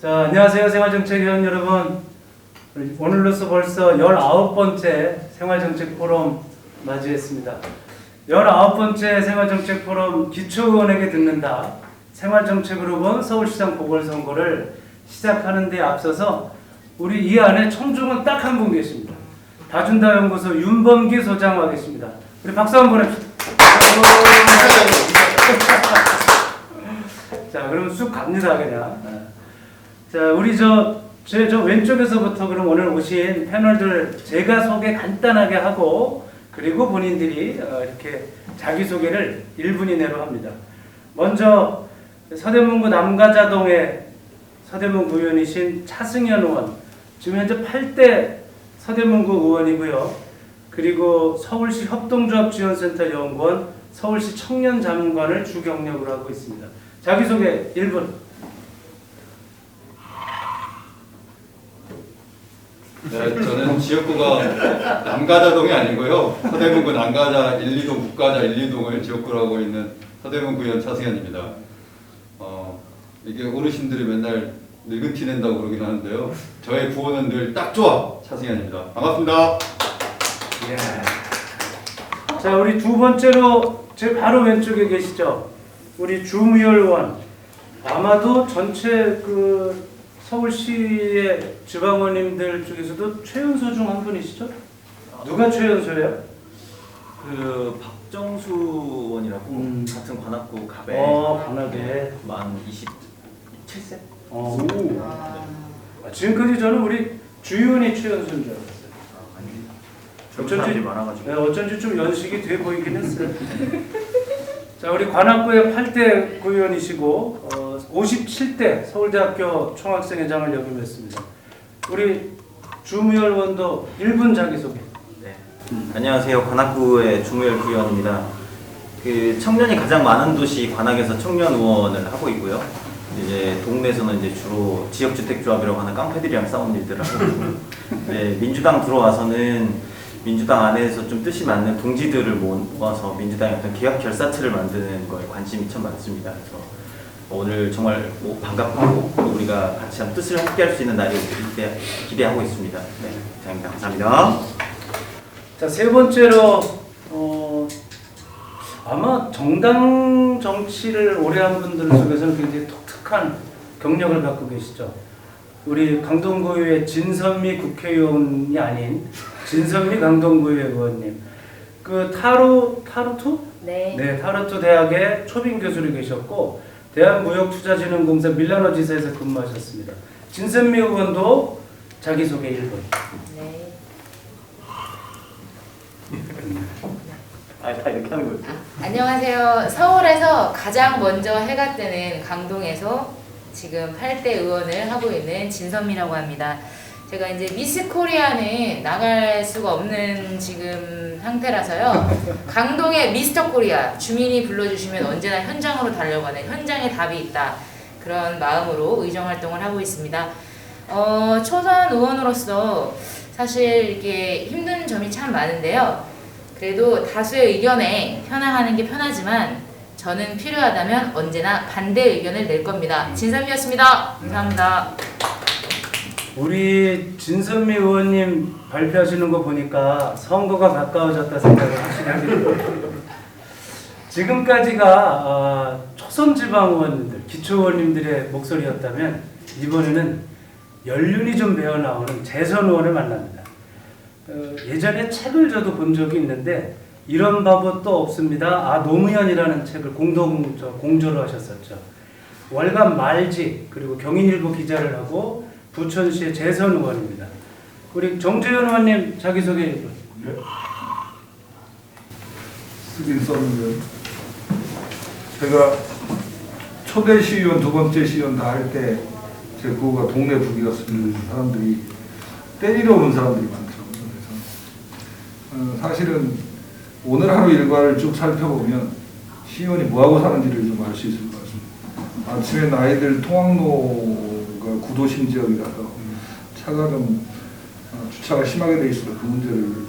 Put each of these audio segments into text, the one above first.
자, 안녕하세요. 생활정책위원 여러분. 오늘로써 벌써 19번째 생활정책 포럼 맞이했습니다. 19번째 생활정책 포럼 기초의원에게 듣는다. 생활정책으로 본 서울시장 보궐선거를 시작하는 데 앞서서 우리 이 안에 청중은 딱 한 분 계십니다. 다준다 연구소 윤범기 소장 와 계십니다. 우리 박수 한번 해주세요. 자, 그럼 쑥 갑니다 그냥. 자, 우리 제 왼쪽에서부터 그럼 오늘 오신 패널들 제가 소개 간단하게 하고 그리고 본인들이 이렇게 자기소개를 1분 이내로 합니다. 먼저 서대문구 남가자동의 서대문구 의원이신 차승현 의원, 지금 현재 8대 서대문구 의원이고요. 그리고 서울시 협동조합지원센터 연구원, 서울시 청년자문관을 주 경력으로 하고 있습니다. 자기소개 1분. 네, 저는 지역구가 남가자동이 아니고요. 서대문구 남가자 1, 2동, 북가자 1, 2동을 지역구로 하고 있는 서대문구 의원 차승현입니다. 이게 어르신들이 맨날 늙은 티 낸다고 그러긴 하는데요. 저의 구호는 늘 딱 좋아! 차승현입니다. 반갑습니다. 예. 자, 우리 두 번째로 제 바로 왼쪽에 계시죠? 우리 주무열 의원. 아마도 전체 서울시의 지방원님들 중에서도 최연소 중 한 분이시죠? 누가 최연소예요? 박정수 의원이라고 같은 관악구 갑에 관악에 만 27세? 오. 지금까지 저는 우리 주 의원이 최연소인 줄 알았어요. 사람들이 많아가지고. 네, 어쩐지 좀 연식이 돼 보이긴 했어요. 자, 우리 관악구의 8대 구의원이시고 57대 서울대학교 총학생회장을 역임했습니다. 우리 주무열 의원도 1분 자기소개. 네. 안녕하세요. 관악구의 주무열 구의원입니다. 청년이 가장 많은 도시 관악에서 청년 의원을 하고 있고요. 이제 동네에서는 이제 주로 지역주택조합이라고 하는 깡패들이랑 싸운 일들을 하고 있고, 네, 민주당 들어와서는 민주당 안에서 좀 뜻이 맞는 동지들을 모아서 민주당의 어떤 개혁 결사체를 만드는 거에 관심이 참 많습니다. 그래서 오늘 정말 반갑고 우리가 같이 한 뜻을 함께할 수 있는 날을 기대하고 있습니다. 네, 이상입니다. 감사합니다. 자, 세 번째로 아마 정당 정치를 오래 한 분들 속에서는 굉장히 독특한 경력을 갖고 계시죠. 우리 강동구의 진선미 국회의원이 아닌 진선미 강동구의 의원님. 타루투? 네, 타루투 대학의 초빙 교수로 계셨고 대한무역투자진흥공사 밀라노 지사에서 근무하셨습니다. 진선미 의원도 자기소개 1분. 네. 다 이렇게 하는 거예요. 안녕하세요. 서울에서 가장 먼저 해가 뜨는 강동에서 지금 8대 의원을 하고 있는 진선미라고 합니다. 제가 이제 미스 코리아는 나갈 수가 없는 지금 상태라서요. 강동의 미스터 코리아, 주민이 불러주시면 언제나 현장으로 달려가는 현장에 답이 있다. 그런 마음으로 의정활동을 하고 있습니다. 초선 의원으로서 사실 이렇게 힘든 점이 참 많은데요. 그래도 다수의 의견에 편향하는 게 편하지만 저는 필요하다면 언제나 반대 의견을 낼 겁니다. 진선미였습니다. 감사합니다. 우리 진선미 의원님 발표하시는 거 보니까 선거가 가까워졌다 생각을 하시네요. 지금까지가 초선 지방 의원님들, 기초 의원님들의 목소리였다면 이번에는 연륜이 좀 배어 나오는 재선 의원을 만납니다. 예전에 책을 저도 본 적이 있는데 이런 바보 또 없습니다. 노무현이라는 책을 공조를 하셨었죠. 월간 말지 그리고 경인일보 기자를 하고 부천시의 재선 의원입니다. 우리 정재현 의원님 자기소개 1분. 네. 쓰긴 썼는데 제가 초대 시의원, 두 번째 시의원 다 할 때 제 그거가 동네 북이었습니다. 사람들이 때리러 오는 사람들이 많더라고요. 그래서 사실은 오늘 하루 일과를 쭉 살펴보면 시의원이 뭐하고 사는지를 좀 알 수 있을 것 같습니다. 아침엔 아이들 통학로가 구도심 지역이라서 차가 좀 주차가 심하게 돼 있어서 그 문제를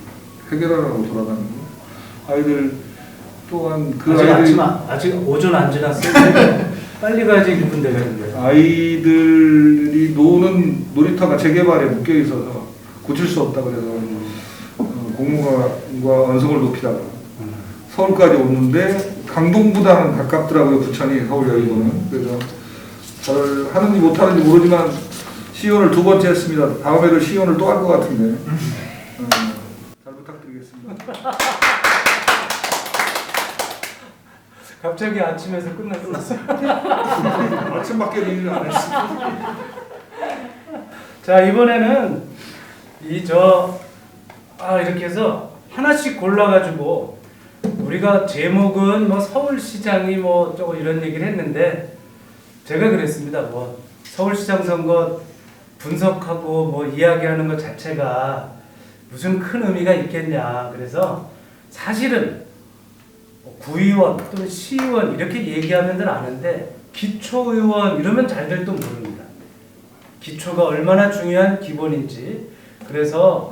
해결하라고 돌아다니고 아이들 또한 아직 오전 안 지났어요. 빨리 가야지 1분 되겠는데. 아이들이 노는 놀이터가 재개발에 묶여 있어서 고칠 수 없다 그래서 공무원과 언성을 높이다가 서울까지 오는데 강동보다는 가깝더라고요. 부천이 서울 여의도는. 그래서 잘 하는지 못하는지 모르지만 시연을 2번째 했습니다. 다음에도 시연을 또 할 것 같은데 잘 부탁드리겠습니다. 갑자기 아침에서 끝났어요. 아침밖에 일을 안 했습니다. 자, 이번에는 이렇게 해서 하나씩 골라가지고 우리가 제목은 뭐 서울시장이 뭐 저거 이런 얘기를 했는데 제가 그랬습니다. 뭐 서울시장 선거 분석하고 뭐 이야기하는 것 자체가 무슨 큰 의미가 있겠냐. 그래서 사실은 구의원 또는 시의원 이렇게 얘기하면들 아는데 기초의원 이러면 잘들 또 모릅니다. 기초가 얼마나 중요한 기본인지. 그래서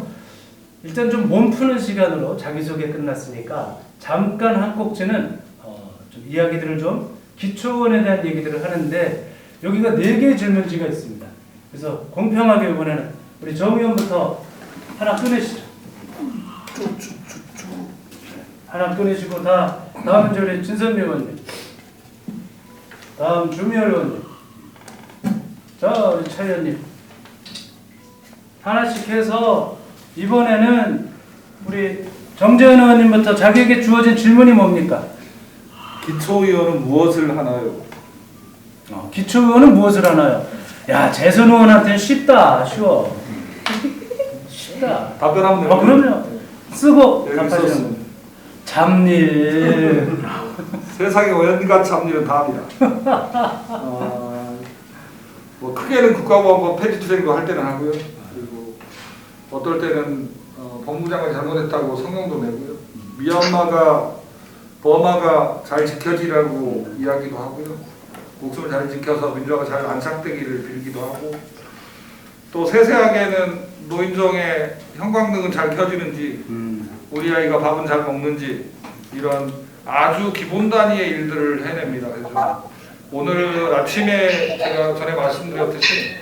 일단 좀 몸 푸는 시간으로 자기소개 끝났으니까 잠깐 한 꼭지는 좀 이야기들을 좀 기초의원에 대한 얘기들을 하는데 여기가 4개의 질문지가 있습니다. 그래서 공평하게 이번에는 우리 정 의원부터 하나 꺼내시죠. 하나 꺼내시고 다음은 우리 진선미 의원님, 다음 주미열 의원님, 자 우리 차 의원님 하나씩 해서 이번에는 우리 정재현 의원님부터 자기에게 주어진 질문이 뭡니까? 기초의원은 무엇을 하나요? 기초의원은 무엇을 하나요? 야, 재선 의원한테는 쉽다. 쉬워. 쉽다. 답변하면 돼요. 그럼요. 쓰고 여기 답하시는 썼습니다. 분. 잡일. 세상에 온갖 잡일은 다 합니다. 뭐 크게는 국가보안법 폐지투쟁도 할 때는 하고요. 그리고 어떨 때는 법무장관이 잘못했다고 성명도 내고요. 미얀마가 버마가 잘 지켜지라고 이야기도 하고요. 목숨을 잘 지켜서 민주화가 잘 안착되기를 빌기도 하고 또 세세하게는 노인정의 형광등은 잘 켜지는지 우리 아이가 밥은 잘 먹는지 이런 아주 기본 단위의 일들을 해냅니다. 그래서 오늘 아침에 제가 전에 말씀드렸듯이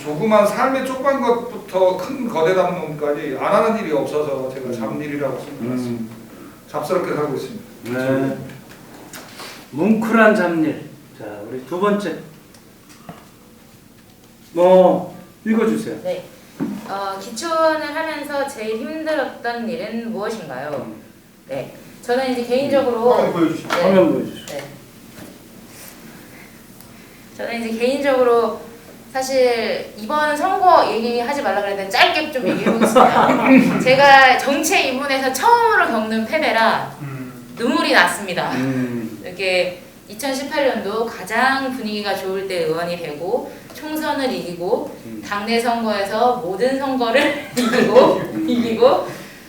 조그만 삶의 조그만 것부터 큰 거대한 놈까지 안 하는 일이 없어서 제가 잡일이라고 생각했습니다. 잡스럽게 살고 있습니다. 네. 뭉클한 잡일. 자, 우리 두 번째. 뭐 읽어주세요. 네. 기초원을 하면서 제일 힘들었던 일은 무엇인가요? 네. 저는 이제 개인적으로 보여주시죠. 네. 화면 보여주시죠. 네. 저는 이제 개인적으로 사실 이번 선거 얘기하지 말라 그랬는데 짧게 좀 얘기해보겠습니다. 제가 정치에 입문해서 처음으로 겪는 패배라 눈물이 났습니다. 이렇게 2018년도 가장 분위기가 좋을 때 의원이 되고 총선을 이기고 당내 선거에서 모든 선거를 이기고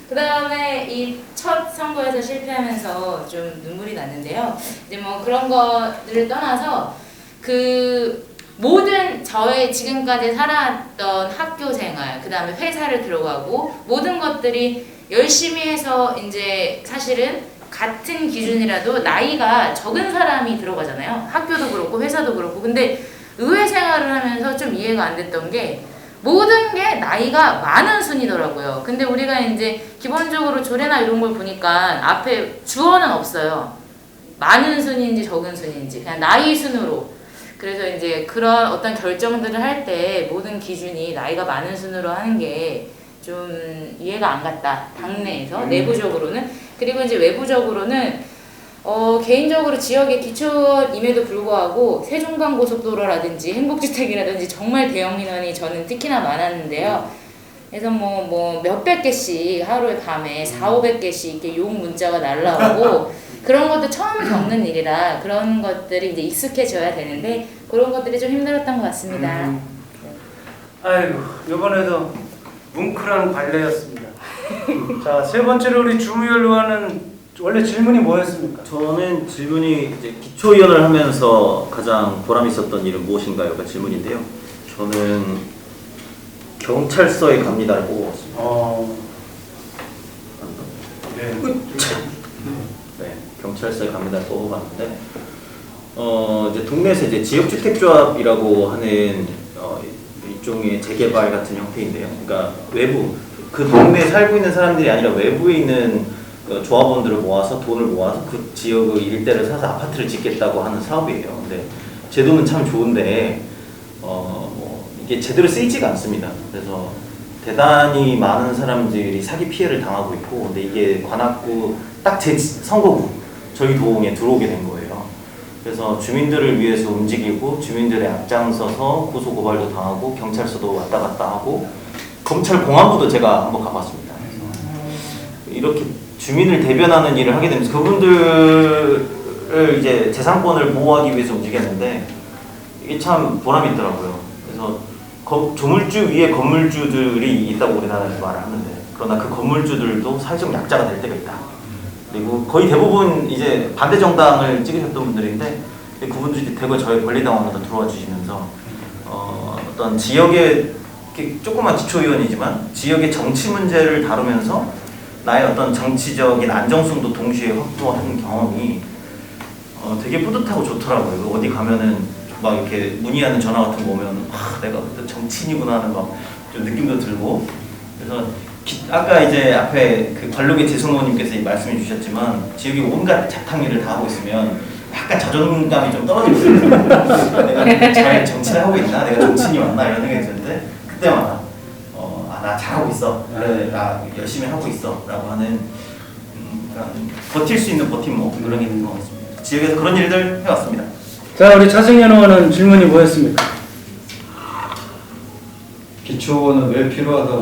그 다음에 이 첫 선거에서 실패하면서 좀 눈물이 났는데요. 이제 뭐 그런 것들을 떠나서 그 모든 저의 지금까지 살아왔던 학교 생활, 그 다음에 회사를 들어가고 모든 것들이 열심히 해서 이제 사실은 같은 기준이라도 나이가 적은 사람이 들어가잖아요. 학교도 그렇고 회사도 그렇고. 근데 의회 생활을 하면서 좀 이해가 안 됐던 게 모든 게 나이가 많은 순이더라고요. 근데 우리가 이제 기본적으로 조례나 이런 걸 보니까 앞에 주어는 없어요. 많은 순인지 적은 순인지 그냥 나이 순으로. 그래서 이제 그런 어떤 결정들을 할 때 모든 기준이 나이가 많은 순으로 하는 게 좀 이해가 안 갔다. 당내에서 내부적으로는. 그리고 이제 외부적으로는 개인적으로 지역의 기초임에도 불구하고 세종간 고속도로라든지 행복주택이라든지 정말 대형 민원이 저는 특히나 많았는데요. 그래서 뭐 몇백 개씩 하루에 밤에 400~500개씩 이렇게 욕 문자가 날라오고 그런 것도 처음 겪는 일이라 그런 것들이 이제 익숙해져야 되는데 그런 것들이 좀 힘들었던 것 같습니다. 아이고, 이번에도 뭉클한 관례였습니다. 자, 세 번째로 우리 주무열 의원은 원래 질문이 뭐였습니까? 저는 질문이 이제 기초위원을 하면서 가장 보람 있었던 일은 무엇인가요가 질문인데요. 저는 경찰서에 갑니다를 뽑아봤습니다. 네. 네, 경찰서에 갑니다를 뽑아봤는데 이제 동네에서 이제 지역주택조합이라고 하는 일종의 재개발 같은 형태인데요. 그러니까 외부 그 동네에 살고 있는 사람들이 아니라 외부에 있는 조합원들을 모아서 돈을 모아서 그 지역의 일대를 사서 아파트를 짓겠다고 하는 사업이에요. 근데 제도는 참 좋은데 뭐 이게 제대로 쓰이지가 않습니다. 그래서 대단히 많은 사람들이 사기 피해를 당하고 있고, 근데 이게 관악구 딱 제 선거구 저희 도봉에 들어오게 된 거예요. 그래서 주민들을 위해서 움직이고 주민들의 앞장서서 고소 고발도 당하고 경찰서도 왔다 갔다 하고 검찰 공안부도 제가 한번 가봤습니다. 그래서 이렇게 주민을 대변하는 일을 하게 되면서 그분들을 이제 재산권을 보호하기 위해서 움직였는데 이게 참 보람이 있더라고요. 그래서 조물주 위에 건물주들이 있다고 우리나라에서 말을 하는데, 그러나 그 건물주들도 사회적 약자가 될 때가 있다. 그리고 거의 대부분 이제 반대 정당을 찍으셨던 분들인데 그분들이 대거 저희 권리당원으로 들어와 주시면서 어떤 지역의 조그만 기초의원이지만 지역의 정치 문제를 다루면서 나의 어떤 정치적인 안정성도 동시에 확보하는 경험이 되게 뿌듯하고 좋더라고요. 어디 가면은 막 이렇게 문의하는 전화 같은 거 오면 내가 그때 정치인이구나 하는 막 좀 느낌도 들고. 그래서 아까 이제 앞에 그 관록의 재성호님께서 말씀해 주셨지만 지역에 온갖 잡탕일을 다 하고 있으면 약간 자존감이 좀 떨어지거든요. 내가 잘 정치를 하고 있나? 내가 정치인이 맞나? 이런 생각이 드는데 그때마다 나 잘하고 있어. 그래, 나 열심히 하고 있어. 라고 하는 버틸 수 있는 버팀목 그런 게 있는 것 같습니다. 지역에서 그런 일들 해왔습니다. 자, 우리 차승현 의원은 질문이 뭐였습니까? 기초원은 왜 필요하다고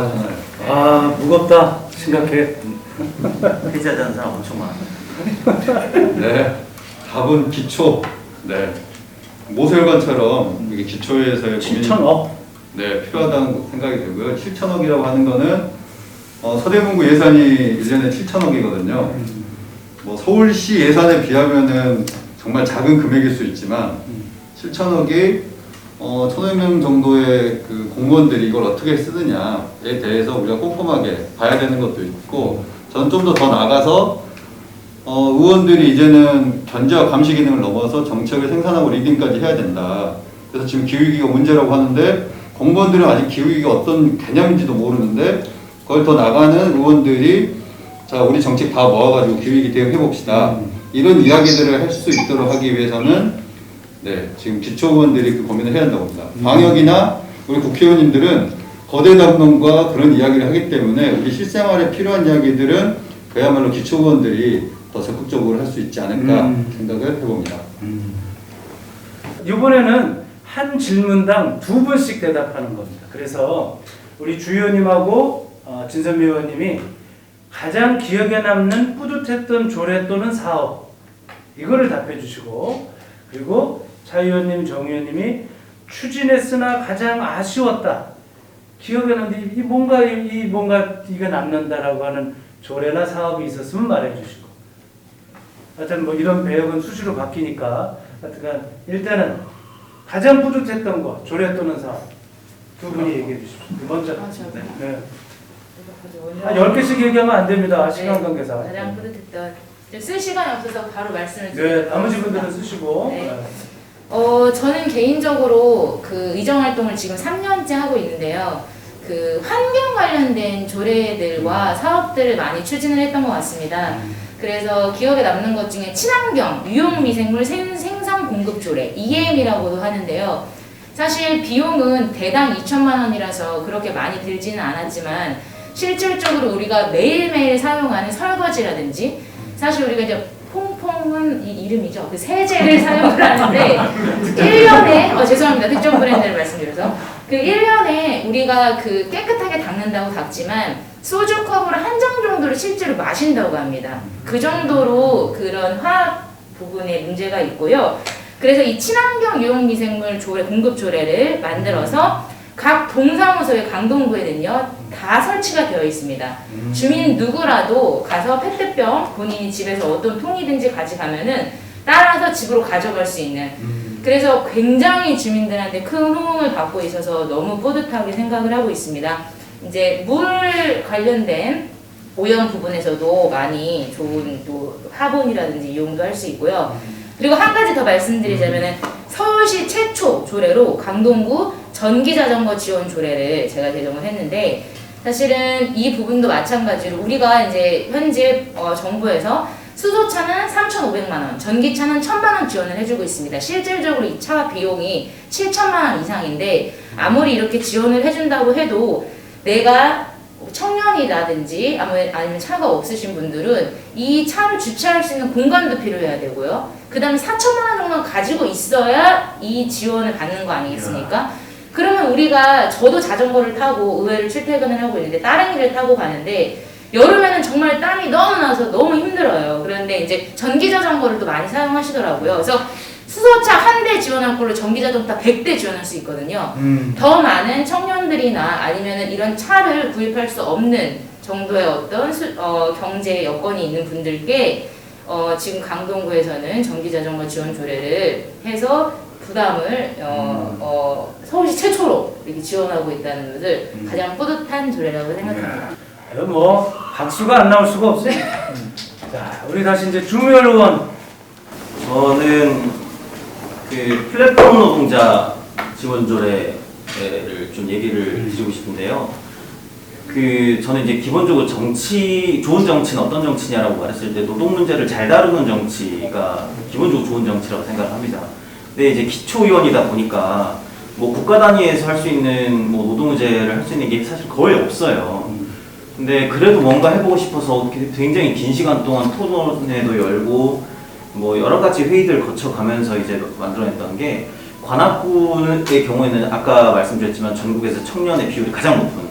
생각하나요? 무겁다. 심각해. 해지하자는 사람 엄청 많아요. 네, 답은 기초. 네, 모세혈관처럼 이게 기초에서의 7천억. 네, 필요하다는 생각이 들고요. 7천억이라고 하는 거는 서대문구 예산이 1년에 7천억이거든요. 뭐 서울시 예산에 비하면은 정말 작은 금액일 수 있지만 7천억이 1,500명 정도의 그 공무원들이 이걸 어떻게 쓰느냐에 대해서 우리가 꼼꼼하게 봐야 되는 것도 있고, 저는 좀 더 나가서 의원들이 이제는 견제와 감시 기능을 넘어서 정책을 생산하고 리딩까지 해야 된다. 그래서 지금 기후위기가 문제라고 하는데 공무원들은 아직 기후위기가 어떤 개념인지도 모르는데 그걸 더 나가는 의원들이 자, 우리 정책 다 모아가지고 기후위기 대응해봅시다. 이런 이야기들을 할 수 있도록 하기 위해서는 네, 지금 기초의원들이 그 고민을 해야 한다고 봅니다. 방역이나 우리 국회의원님들은 거대 담론과 그런 이야기를 하기 때문에 우리 실생활에 필요한 이야기들은 그야말로 기초의원들이 더 적극적으로 할 수 있지 않을까 생각을 해봅니다. 이번에는 한 질문당 2분씩 대답하는 겁니다. 그래서 우리 주 의원님하고 진선미 의원님이 가장 기억에 남는 뿌듯했던 조례 또는 사업 이거를 답해 주시고, 그리고 차 의원님, 정 의원님이 추진했으나 가장 아쉬웠다, 기억에 남는 뭔가 이거 남는다라고 하는 조례나 사업이 있었으면 말해 주시고, 하여튼 뭐 이런 배역은 수시로 바뀌니까 하여튼 일단은 가장 뿌듯했던 거 조례 또는 사업 두 분이 얘기해 주십시오. 먼저. 네. 한 10개씩 얘기하면 안 됩니다. 시간 관계상. 가장 뿌듯했던, 쓸 시간이 없어서 바로 말씀을 드릴게요. 네, 나머지 분들은 쓰시고. 네. 저는 개인적으로 그 의정활동을 지금 3년째 하고 있는데요. 그 환경 관련된 조례들과 사업들을 많이 추진을 했던 것 같습니다. 그래서 기억에 남는 것 중에 친환경 유용미생물 생산 공급 조례 EM이라고도 하는데요. 사실 비용은 대당 2천만 원이라서 그렇게 많이 들지는 않았지만 실질적으로 우리가 매일매일 사용하는 설거지라든지, 사실 우리가 이제 퐁퐁은 이 이름이죠. 그 세제를 사용을 하는데 1년에 죄송합니다. 특정 브랜드를 말씀드려서 그 1년에 우리가 그 깨끗하게 닦는다고 닦지만 소주컵으로 한 장 정도를 실제로 마신다고 합니다. 그 정도로 그런 화학 부분에 문제가 있고요. 그래서 이 친환경 유용미생물 조례 공급 조례를 만들어서 각 동사무소의 강동구에는요 다 설치가 되어 있습니다. 주민 누구라도 가서 페트병 본인이 집에서 어떤 통이든지 가져가면은 따라서 집으로 가져갈 수 있는, 그래서 굉장히 주민들한테 큰 호응을 받고 있어서 너무 뿌듯하게 생각을 하고 있습니다. 이제 물 관련된 오염 부분에서도 많이 좋은 또 화분이라든지 이용도 할 수 있고요. 그리고 한 가지 더 말씀드리자면은 서울시 최초 조례로 강동구 전기자전거 지원 조례를 제가 제정을 했는데 사실은 이 부분도 마찬가지로 우리가 이제 현재 정부에서 수소차는 3,500만 원, 전기차는 1,000만 원 지원을 해주고 있습니다. 실질적으로 이 차 비용이 7천만 원 이상인데 아무리 이렇게 지원을 해준다고 해도 내가 청년이라든지 아니면 차가 없으신 분들은 이 차를 주차할 수 있는 공간도 필요해야 되고요. 그 다음에 4천만 원 정도 가지고 있어야 이 지원을 받는 거 아니겠습니까? 그러면 우리가 저도 자전거를 타고 의회를 출퇴근을 하고 있는데 따릉이를 타고 가는데 여름에는 정말 땀이 너무 나서 너무 힘들어요. 그런데 이제 전기자전거를 또 많이 사용하시더라고요. 그래서 수소차 한 대 지원할 걸로 전기자동차 100대 지원할 수 있거든요. 더 많은 청년들이나 아니면은 이런 차를 구입할 수 없는 정도의 어떤 경제 여건이 있는 분들께 지금 강동구에서는 전기자전거 지원 조례를 해서 부담을 서울시 최초로 이렇게 지원하고 있다는 것을 가장 뿌듯한 조례라고 생각합니다. 뭐 박수가 안 나올 수가 없어요. 자, 우리 다시 이제 주무열 의원. 저는 그 플랫폼 노동자 지원 조례를 좀 얘기를 드리고 싶은데요. 저는 이제 기본적으로 좋은 정치는 어떤 정치냐라고 말했을 때 노동 문제를 잘 다루는 정치가 기본적으로 좋은 정치라고 생각을 합니다. 근데 이제 기초의원이다 보니까 뭐 국가 단위에서 할 수 있는 뭐 노동 문제를 할 수 있는 게 사실 거의 없어요. 근데 그래도 뭔가 해보고 싶어서 굉장히 긴 시간 동안 토론회도 열고 뭐 여러 가지 회의들 거쳐가면서 이제 만들어냈던 게 관악구의 경우에는 아까 말씀드렸지만 전국에서 청년의 비율이 가장 높은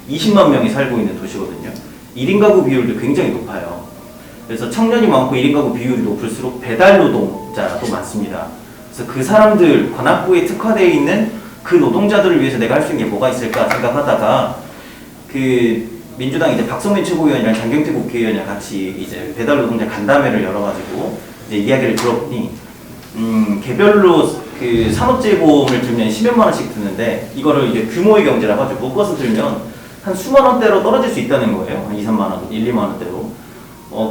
20만 명이 살고 있는 도시거든요. 1인 가구 비율도 굉장히 높아요. 그래서 청년이 많고 1인 가구 비율이 높을수록 배달 노동자도 많습니다. 그래서 그 사람들, 관악구에 특화되어 있는 그 노동자들을 위해서 내가 할 수 있는 게 뭐가 있을까 생각하다가 민주당 이제 박성민 최고위원이랑 장경태 국회의원이랑 같이 이제 배달 노동자 간담회를 열어가지고 이제 이야기를 들어보니 개별로 산업재해보험을 들면 10몇만 원씩 드는데 이거를 이제 규모의 경제라 가지고 묶어서 들면 한 수만 원대로 떨어질 수 있다는 거예요. 한 2, 3만 원, 1, 2만 원대로.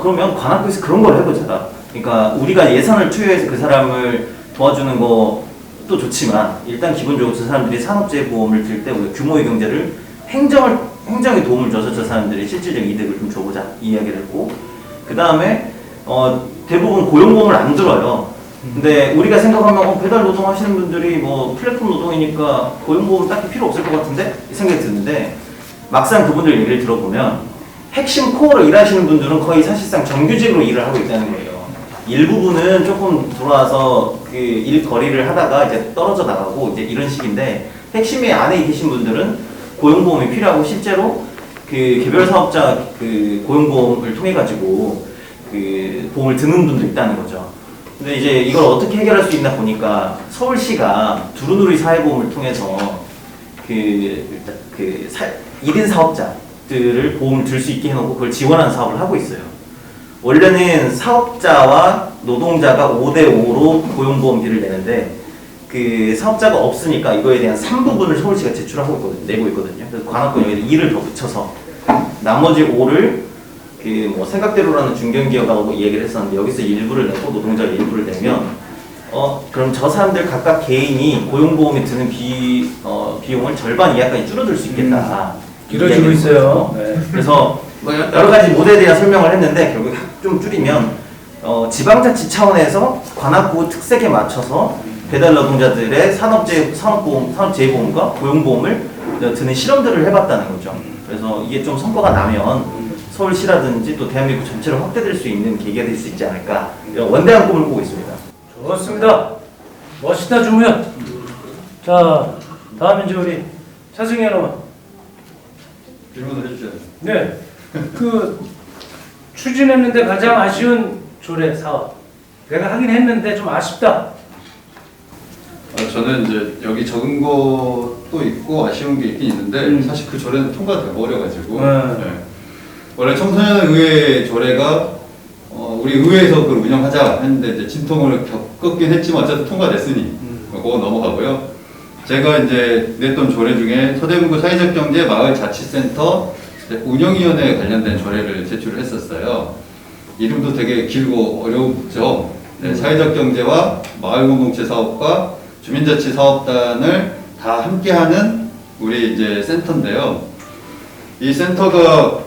그러면 관악구에서 그런 걸 해보자. 그러니까 우리가 예산을 투여해서 그 사람을 도와주는 것도 좋지만 일단 기본적으로 그 사람들이 산업재해보험을 들 때 우리가 규모의 경제를 행정에 도움을 줘서 저 사람들이 실질적인 이득을 좀 줘보자 이 이야기를 했고 그 다음에 대부분 고용보험을 안 들어요. 근데 우리가 생각하면 배달 노동 하시는 분들이 뭐 플랫폼 노동이니까 고용보험 딱히 필요 없을 것 같은데 이 생각이 드는데 막상 그분들 얘기를 들어보면 핵심 코어로 일하시는 분들은 거의 사실상 정규직으로 일을 하고 있다는 거예요. 일부분은 조금 들어와서 그 일거리를 하다가 이제 떨어져 나가고 이제 이런 식인데 핵심의 안에 계신 분들은 고용보험이 필요하고 실제로 그 개별 사업자 그 고용보험을 통해 가지고 그 보험을 드는 분도 있다는 거죠. 근데 이제 이걸 어떻게 해결할 수 있나 보니까 서울시가 두루누리 사회보험을 통해서 1인 사업자들을 보험을 들 수 있게 해놓고 그걸 지원하는 사업을 하고 있어요. 원래는 사업자와 노동자가 5대5로 고용보험비를 내는데 그 사업자가 없으니까 이거에 대한 3부분을 서울시가 제출하고 있거든요. 내고 있거든요. 그래서 관악구 여기다 2를 더 붙여서 나머지 5를 뭐 생각대로라는 중견기업하고 얘기를 했었는데 여기서 일부를 내고 노동자 일부를 내면 그럼 저 사람들 각각 개인이 고용보험에 드는 비용을 절반 이하까지 줄어들 수 있겠다. 이루어지고 있어요. 네. 그래서 뭐 여러 가지 모델에 대한 설명을 했는데 결국 좀 줄이면 지방자치 차원에서 관악구 특색에 맞춰서 배달 노동자들의 산업재해보험과 고용보험을 드는 실험들을 해봤다는 거죠. 그래서 이게 좀 성과가 나면 서울시라든지 또 대한민국 전체로 확대될 수 있는 계기가 될 수 있지 않을까 이런 원대한 꿈을 꾸고 있습니다. 좋습니다. 멋있다 주무연. 자, 다음 이제 우리 차승현 의원. 질문을 해주셔야죠. 네. 추진했는데 가장 아쉬운 조례 사업. 내가 하긴 했는데 좀 아쉽다. 저는 이제 여기 적은 것도 있고 아쉬운 게 있긴 있는데 사실 그 조례는 통과가 돼버려가지고 원래 청소년의회 조례가 우리 의회에서 그걸 운영하자 했는데 이제 진통을 겪긴 했지만 어쨌든 통과됐으니 그거 넘어가고요. 제가 이제 냈던 조례 중에 서대문구 사회적경제 마을자치센터 운영위원회 관련된 조례를 제출을 했었어요. 이름도 되게 길고 어렵죠. 네, 사회적 경제와 마을 공동체 사업과 주민자치 사업단을 다 함께하는 우리 이제 센터인데요. 이 센터가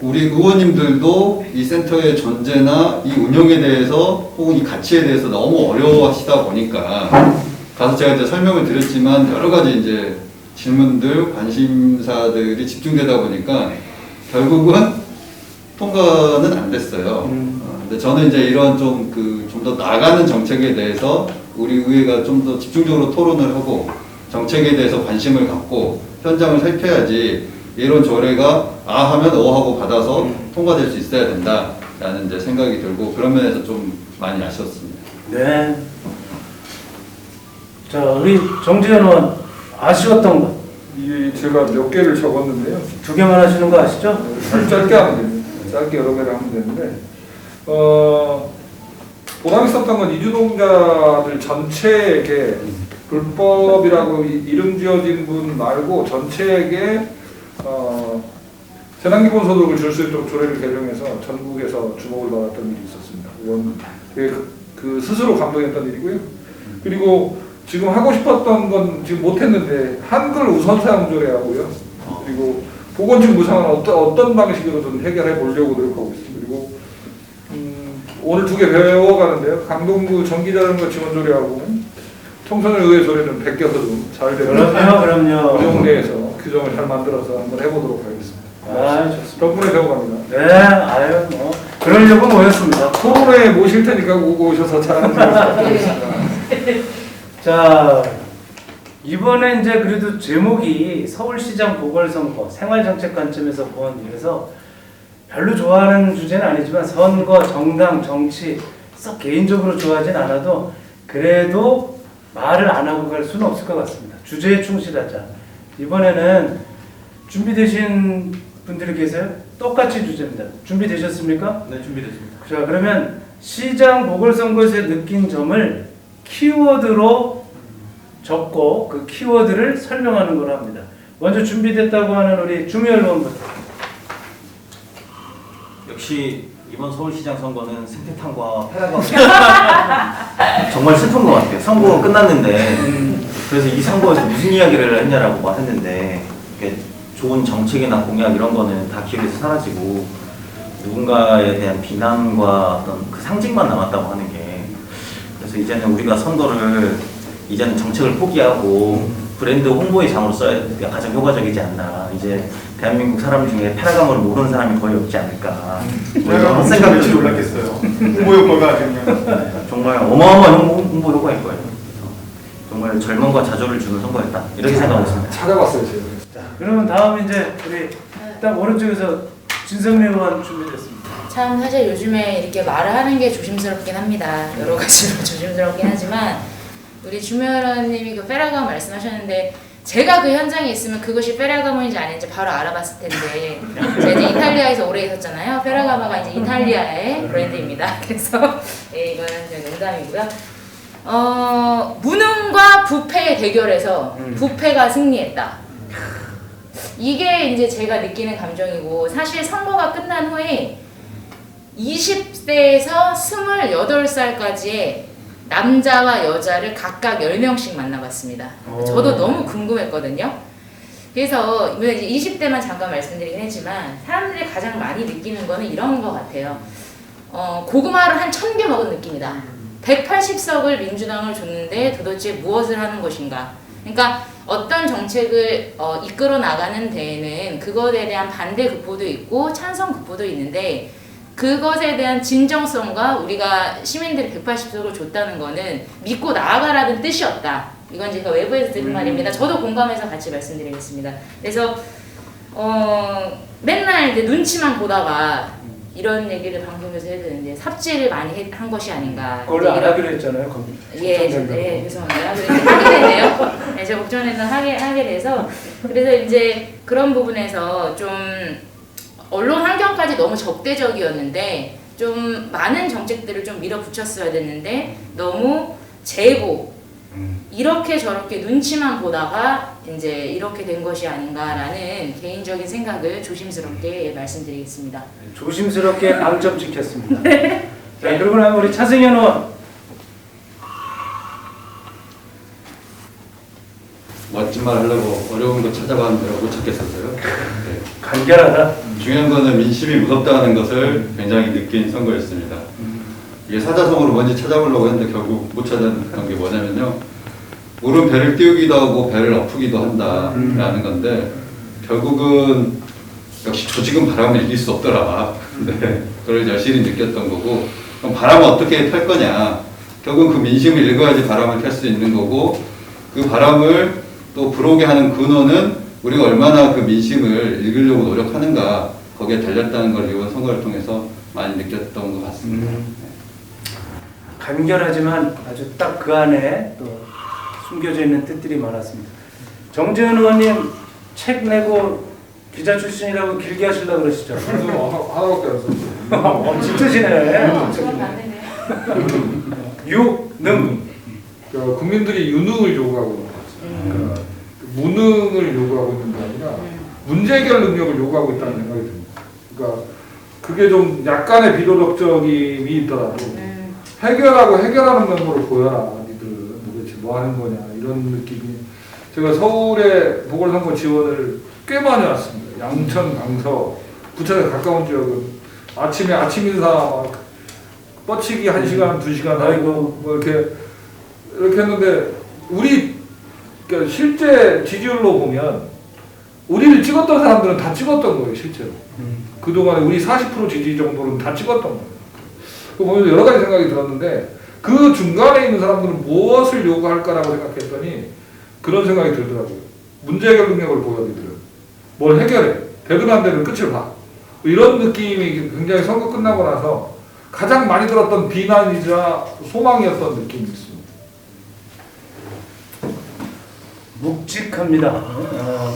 우리 의원님들도 이 센터의 존재나 이 운영에 대해서 혹은 이 가치에 대해서 너무 어려워하시다 보니까 가서 제가 이제 설명을 드렸지만 여러 가지 이제 질문들, 관심사들이 집중되다 보니까 결국은 통과는 안 됐어요. 근데 저는 이제 이런 좀 더 나가는 정책에 대해서 우리 의회가 좀 더 집중적으로 토론을 하고 정책에 대해서 관심을 갖고 현장을 살펴야지 이런 조례가 아 하면 어 하고 받아서 통과될 수 있어야 된다라는 이제 생각이 들고 그런 면에서 좀 많이 아쉬웠습니다. 네. 자, 우리 정지현 의원 아쉬웠던 것. 이 제가 몇 개를 적었는데요. 2개만 하시는 거 아시죠? 짧게 하면 됩니다. 짧게 여러 개를 하면 되는데 보람 있었던 건 이주농자들 전체에게 불법이라고 이름 지어진 분 말고 전체에게 재난기본소득을 줄 수 있도록 조례를 개정해서 전국에서 주목을 받았던 일이 있었습니다. 이건 그 스스로 감동했던 일이고요. 그리고 지금 하고 싶었던 건 지금 못했는데 한글 우선 사용 조례하고요. 그리고 보건직 무상은 어떤 방식으로든 해결해 보려고 노력하고 있습니다. 그리고 오늘 2개 배워가는데요. 강동구 전기자전거 지원 조례하고 청소년 의회 조례는 베껴서 좀 잘 되는 그럼요. 운영 내에서 규정을 잘 만들어서 한번 해보도록 하겠습니다. 아, 좋습니다. 덕분에 배워갑니다. 네, 아유, 그러려고 모였습니다. 토론회 모실 테니까 오고 오셔서 잘하는 걸 부탁드리겠습니다. 자, 이번에 이제 그래도 제목이 서울시장 보궐선거 생활정책 관점에서 본 이래서 별로 좋아하는 주제는 아니지만 선거, 정당, 정치 썩 개인적으로 좋아하진 않아도 그래도 말을 안 하고 갈 수는 없을 것 같습니다. 주제에 충실하자. 이번에는 준비되신 분들이 계세요? 똑같이 주제입니다. 준비되셨습니까? 네, 준비됐습니다. 자, 그러면 시장 보궐선거에서 느낀 점을 키워드로 적고 그 키워드를 설명하는 걸로 합니다. 먼저 준비됐다고 하는 우리 주미열 의원부터. 역시 이번 서울시장 선거는 생태탕과 폐가가 정말 슬픈 것 같아요. 선거가 끝났는데 그래서 이 선거에서 무슨 이야기를 했냐라고 말했는데 좋은 정책이나 공약 이런 거는 다 기억에서 사라지고 누군가에 대한 비난과 어떤 그 상징만 남았다고 하는 게 그래서 이제는 우리가 선거를 이제는 정책을 포기하고 브랜드 홍보의 장으로 써야 가장 효과적이지 않나. 이제 대한민국 사람 중에 페라가모를 모르는 사람이 거의 없지 않을까. 뭐 이런 생각도 좀 올랐겠어요. 홍보 효과가 아니면 정말 어마어마한 홍보 효과일 거예요. 정말 젊음과 자조를 주는 선거였다. 이렇게 생각하고 있습니다. 찾아봤어요, 제가. 자, 그러면 다음 이제 우리 딱 오른쪽에서 진성민 의원 준비됐습니다. 참 사실 요즘에 이렇게 말을 하는 게 조심스럽긴 합니다. 여러 가지로 조심스럽긴 하지만 우리 주미연님이 그 페라가모 말씀하셨는데 제가 그 현장에 있으면 그것이 페라가모인지 아닌지 바로 알아봤을 텐데 제가 이제 이탈리아에서 오래 있었잖아요. 페라가모가 이제 이탈리아의 브랜드입니다. 그래서 예, 이거는 그냥 농담이고요. 무능과 부패의 대결에서 부패가 승리했다. 이게 이제 제가 느끼는 감정이고 사실 선거가 끝난 후에 20세에서 28살까지의 남자와 여자를 각각 10명씩 만나봤습니다. 저도 너무 궁금했거든요. 그래서 이제 20대만 잠깐 말씀드리긴 했지만 사람들이 가장 많이 느끼는 거는 이런 것 같아요. 고구마를 한 1000개 먹은 느낌이다. 180석을 민주당을 줬는데 도대체 무엇을 하는 것인가. 그러니까 어떤 정책을 이끌어 나가는 데에는 그것에 대한 반대 극보도 있고 찬성 극보도 있는데 그것에 대한 진정성과 우리가 시민들이 180석을 줬다는 거는 믿고 나아가라는 뜻이었다. 이건 제가 외부에서 들은 말입니다. 저도 공감해서 같이 말씀드리겠습니다. 그래서 맨날 이제 눈치만 보다가 이런 얘기를 방송에서 해야 되는데 삽질을 많이 한 것이 아닌가. 그걸 안 하기로 했잖아요. 예, 죄송합니다. 그래서 하게 됐네요. 네, 제가 걱정했던 하게 돼서 그래서 이제 그런 부분에서 좀 언론 환경까지 너무 적대적이었는데 좀 많은 정책들을 좀 밀어붙였어야 됐는데 너무 재고 이렇게 저렇게 눈치만 보다가 이제 이렇게 된 것이 아닌가라는 개인적인 생각을 조심스럽게 말씀드리겠습니다. 조심스럽게 방점 찍혔습니다. 자, 그러고 나면 우리 차승현 의원. 멋진 말 하려고 어려운 거 찾아봤는데 못 찾겠었어요. 네. 간결하다. 중요한 거는 민심이 무섭다는 것을 굉장히 느낀 선거였습니다. 이게 사자성어로 뭔지 찾아보려고 했는데 결국 못 찾았던 게 뭐냐면요. 물은 배를 띄우기도 하고 배를 엎기도 한다라는 건데 결국은 역시 조직은 바람을 이길 수 없더라. 네. 그걸 여실히 느꼈던 거고 그럼 바람을 어떻게 탈 거냐. 결국 그 민심을 읽어야지 바람을 탈 수 있는 거고 그 바람을 또 불어오게 하는 근원은 우리가 얼마나 그 민심을 읽으려고 노력하는가 거기에 달렸다는 걸 이번 선거를 통해서 많이 느꼈던 것 같습니다. 간결하지만 아주 딱 그 안에 또 숨겨져 있는 뜻들이 많았습니다. 정재현 의원님 책 내고 기자 출신이라고 길게 하시려고 그러시죠? 하나밖에 안 썼어요. 진짜시네. 제가 봤는데. 유능. 그러니까 국민들이 유능을 요구하고 있는 거죠. 그러니까 무능을 요구하고 있는 게 아니라 문제 해결 능력을 요구하고 있다는 생각이 듭니다. 그러니까 그게 좀 약간의 비도덕적임이 있더라도 해결하는 면모를 보여라. 니들은 도대체 뭐 하는 거냐 이런 느낌이. 제가 서울에 보궐선거 지원을 꽤 많이 왔습니다. 양천, 강서, 부천에 가까운 지역은 아침에 아침 인사 막 뻗치기 1시간, 2시간 하고 뭐 이렇게 했는데 우리 그러니까 실제 지지율로 보면 우리를 찍었던 사람들은 다 찍었던 거예요, 실제로. 그동안에 우리 40% 지지 정도는 다 찍었던 거예요. 그 보면서 여러 가지 생각이 들었는데 그 중간에 있는 사람들은 무엇을 요구할까라고 생각했더니 그런 생각이 들더라고요. 문제 해결 능력을 보여, 니들은. 뭘 해결해. 되든 안 되든 끝을 봐. 이런 느낌이 굉장히 선거 끝나고 나서 가장 많이 들었던 비난이자 소망이었던 느낌이 있습니다. 묵직합니다.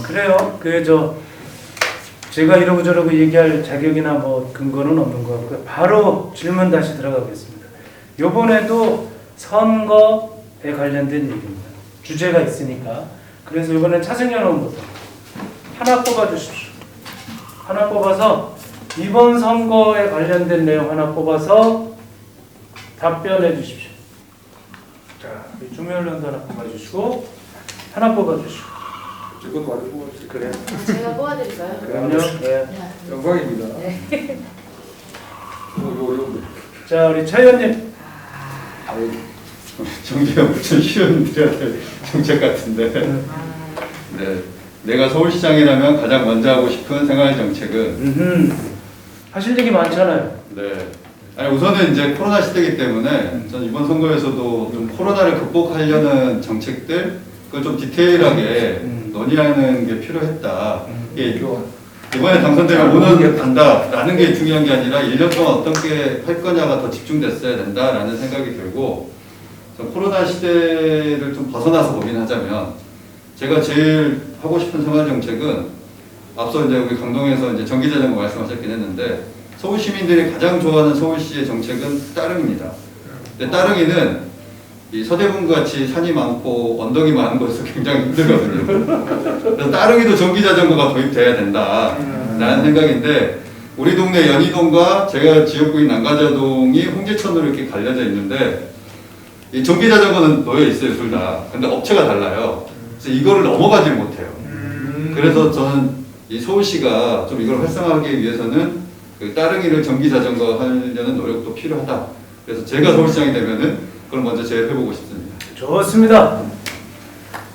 그래요. 제가 이러고 저러고 얘기할 자격이나 뭐 근거는 없는 것 같고요. 바로 질문 다시 들어가겠습니다. 이번에도 선거에 관련된 얘기입니다. 주제가 있으니까. 그래서 이번엔 차승현 의원부터 하나 뽑아주십시오. 하나 뽑아서 이번 선거에 관련된 내용 하나 뽑아서 답변해 주십시오. 자, 주미열 의원도 하나 뽑아주시고 하나 뽑아주시고. 이건 완전 뽑아주세요. 그래요. 제가 뽑아드릴까요? 그럼요. 네. 영광입니다. 어려운데. 자, 우리 차 의원님. 정기가 무슨 쉬운 드려야 될 정책 같은데. 네. 내가 서울시장이라면 가장 먼저 하고 싶은 생활 정책은 하실 얘기 많잖아요. 네. 아니 우선은 이제 코로나 시대이기 때문에 전 이번 선거에서도 좀 코로나를 극복하려는 정책들 그걸 좀 디테일하게 논의하는 게 필요했다. 이게 이번에 당선되면 5년 간다라는 게 중요한 게 아니라 1년 동안 어떻게 할 거냐가 더 집중됐어야 된다라는 생각이 들고 코로나 시대를 좀 벗어나서 고민하자면 제가 제일 하고 싶은 생활 정책은 앞서 이제 우리 강동에서 이제 전기자전거 말씀하셨긴 했는데 서울 시민들이 가장 좋아하는 서울시의 정책은 따릉입니다. 근데 따릉이는 이 서대문과 같이 산이 많고 언덕이 많은 곳에서 굉장히 힘들거든요. 그래서 따릉이도 전기자전거가 도입돼야 된다라는 생각인데 우리 동네 연희동과 제가 지역구인 남가자동이 홍제천으로 이렇게 갈려져 있는데 이 전기자전거는 놓여 있어요, 둘 다. 근데 업체가 달라요. 그래서 이거를 넘어가지 못해요. 그래서 저는 이 서울시가 좀 이걸 활성화하기 위해서는 그 따릉이를 전기자전거 하려는 노력도 필요하다. 그래서 제가 서울시장이 되면은 그걸 먼저 제압해보고 싶습니다. 좋습니다.